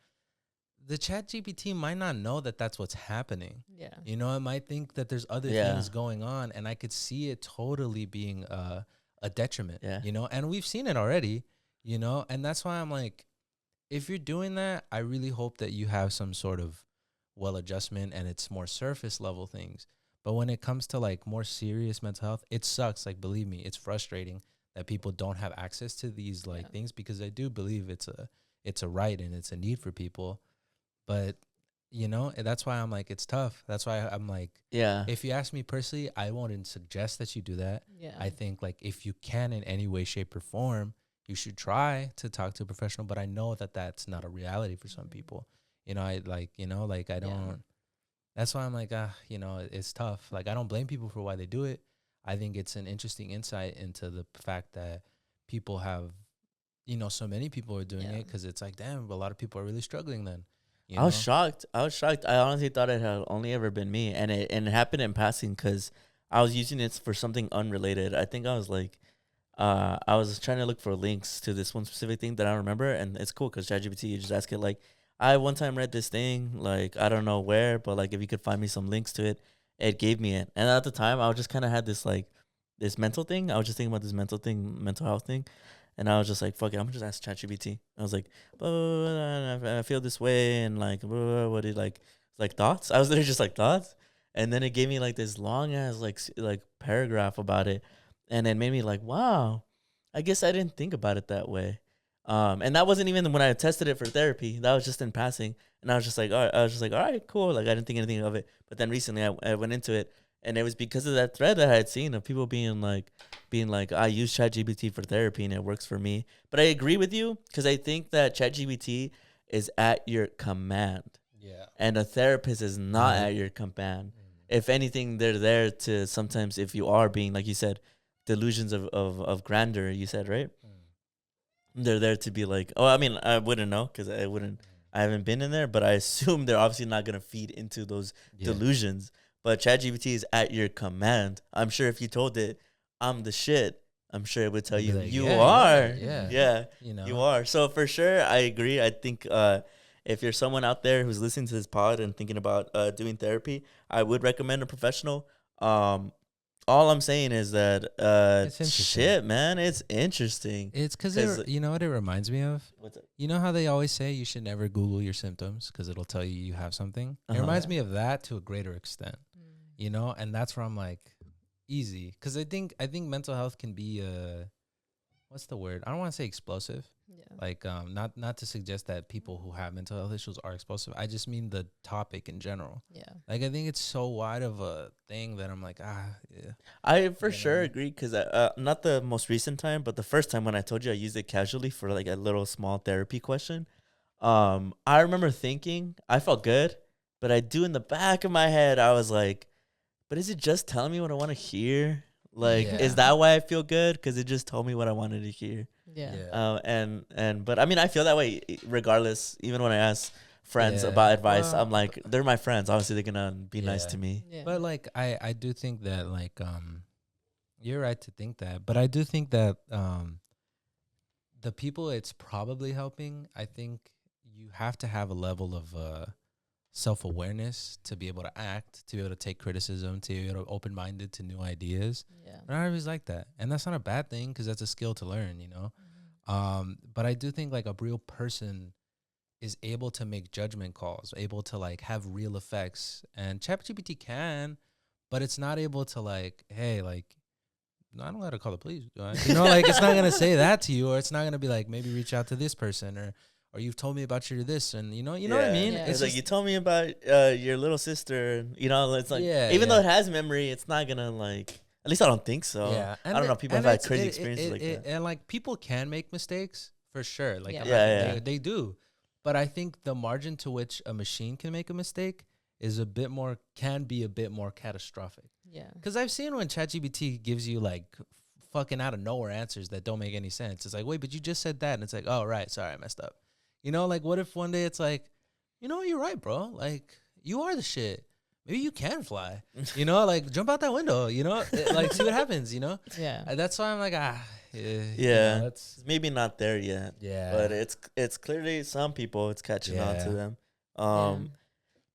The Chat GPT might not know that that's what's happening. Yeah. You know, it might think that there's other Yeah. things going on, and I could see it totally being a detriment, Yeah. you know, and we've seen it already, you know, and that's why I'm like, if you're doing that, I really hope that you have some sort of well adjustment and it's more surface level things. But when it comes to like more serious mental health, it sucks. Like, believe me, it's frustrating that people don't have access to these like Yeah. things, because I do believe it's a right and it's a need for people. But you know, that's why I'm like, it's tough. That's why I'm like, Yeah. if you ask me personally, I wouldn't suggest that you do that. Yeah. I think like if you can in any way, shape, or form, you should try to talk to a professional. But I know that that's not a reality for some people. You know, I like, you know, like I don't. That's why I'm like, you know, it's tough. Like I don't blame people for why they do it. I think it's an interesting insight into the fact that people have, you know, so many people are doing it, because it's like, damn, a lot of people are really struggling then. You I was know? shocked. I was shocked. I honestly thought it had only ever been me, and it happened in passing because I was using it for something unrelated. I think I was like, I was trying to look for links to this one specific thing that I remember, and it's cool because ChatGPT, you just ask it like, I one time read this thing, like I don't know where, but like if you could find me some links to it, it gave me it. And at the time, I was just kind of had this like this mental thing. I was just thinking about this mental thing, mental health thing. And I was just like, fuck it, I'm gonna just ask ChatGPT. I was like, blah, blah, blah, and I feel this way, and like, blah, blah, what it like thoughts. I was literally just like thoughts, and then it gave me like this long ass like paragraph about it, and it made me like, wow, I guess I didn't think about it that way. And that wasn't even when I tested it for therapy. That was just in passing, and I was just like, all right, all right, cool. Like I didn't think anything of it. But then recently, I went into it, and it was because of that thread that I had seen of people being like, I use ChatGPT for therapy and it works for me. But I agree with you because I think that ChatGPT is at your command. Yeah. And a therapist is not Right. at your command. If anything, they're there to sometimes, if you are being, like you said, delusions of grandeur, you said, right? They're there to be like, oh, I mean, I wouldn't know because I haven't been in there, but I assume they're obviously not going to feed into those delusions. But ChatGPT is at your command. I'm sure if you told it, I'm the shit, I'm sure it would tell you, Like, you yeah, are. yeah. You know, You are. So for sure, I agree. I think if you're someone out there who's listening to this pod and thinking about doing therapy, I would recommend a professional. All I'm saying is that It's interesting. shit, man, it's interesting. It's because you know what it reminds me of? What's it? You know how they always say you should never Google your symptoms because it'll tell you have something? It Uh-huh. reminds me of that to a greater extent, you know? And that's where I'm like, easy. Because I think mental health can be, what's the word? I don't want to say explosive. Yeah. Like, not to suggest that people who have mental health issues are explosive. I just mean the topic in general. Yeah. Like, I think it's so wide of a thing that I'm like, yeah. I for You know? sure agree because not the most recent time, but the first time when I told you I used it casually for like a little small therapy question. I remember thinking I felt good, but I do in the back of my head I was like, but is it just telling me what I want to hear? Like, Yeah. is that why I feel good? Because it just told me what I wanted to hear. Yeah. But I mean, I feel that way regardless. Even when I ask friends Yeah. about advice, Well, I'm like, they're my friends. Obviously, they're gonna be nice Yeah. to me. Yeah. But like I do think that like you're right to think that, but I do think that the people it's probably helping, I think you have to have a level of self-awareness to be able to act, to be able to take criticism, to be able to open-minded to new ideas. Yeah. Not everybody's like that, and that's not a bad thing because that's a skill to learn, you know. But I do think like a real person is able to make judgment calls, able to like have real effects, and ChatGPT can, but it's not able to like, hey, like, no, I don't gotta call the police, do I? You know, like it's not gonna say that to you, or it's not gonna be like maybe reach out to this person, or you've told me about your this, and you know what I mean. Yeah. It's like you told me about your little sister. You know, it's like even though it has memory, it's not gonna like. At least I don't think so. Yeah, I don't know. People have had crazy experiences like that. And like people can make mistakes for sure. Like Yeah. they do, but I think the margin to which a machine can make a mistake is can be a bit more catastrophic. Yeah. Because I've seen when ChatGPT gives you like fucking out of nowhere answers that don't make any sense. It's like, wait, but you just said that, and it's like, oh right, sorry, I messed up. You know, like what if one day it's like, you know, you're right, bro. Like you are the shit. Maybe you can fly, you know, like jump out that window, you know, like see what happens, you know? Yeah. That's why I'm like, Yeah. You know, It's maybe not there yet. Yeah. But it's clearly some people it's catching on to them. Yeah.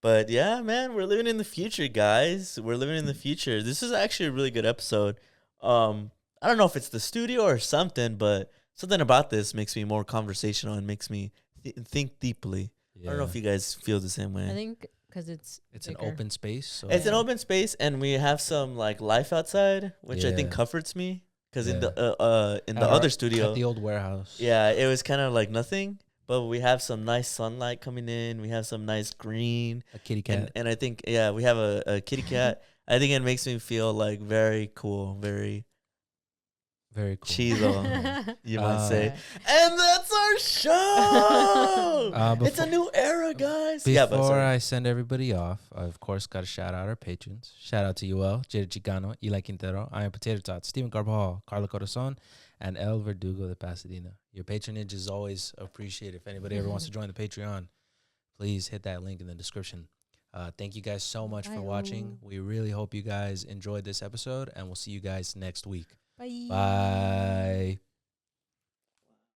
But yeah, man, we're living in the future, guys. We're living in the future. This is actually a really good episode. I don't know if it's the studio or something, but something about this makes me more conversational and makes me think deeply. I don't know if you guys feel the same way. I think because it's an open space. So It's an open space, and we have some like life outside, which I think Yeah. comforts me. Because in Yeah. the other studio, at the old warehouse. yeah, it was kind of like nothing. But we have some nice sunlight coming in. We have some nice green. A kitty cat. And I think, yeah, we have a kitty cat. I think it makes me feel like very cool, very Very cool. chido, you might say. Yeah. And that's our show. It's a new era, guys. Before I send everybody off, I of course got to shout out our patrons. Shout out to Yuel, Jada Chicano, Eli Quintero, I Am Potato Tots, Stephen Carbajal, Carla Corazon, and El Verdugo de Pasadena. Your patronage is always appreciated. If anybody ever wants to join the Patreon, please hit that link in the description. Thank you guys so much for watching. We really hope you guys enjoyed this episode, and we'll see you guys next week. Bye. Bye.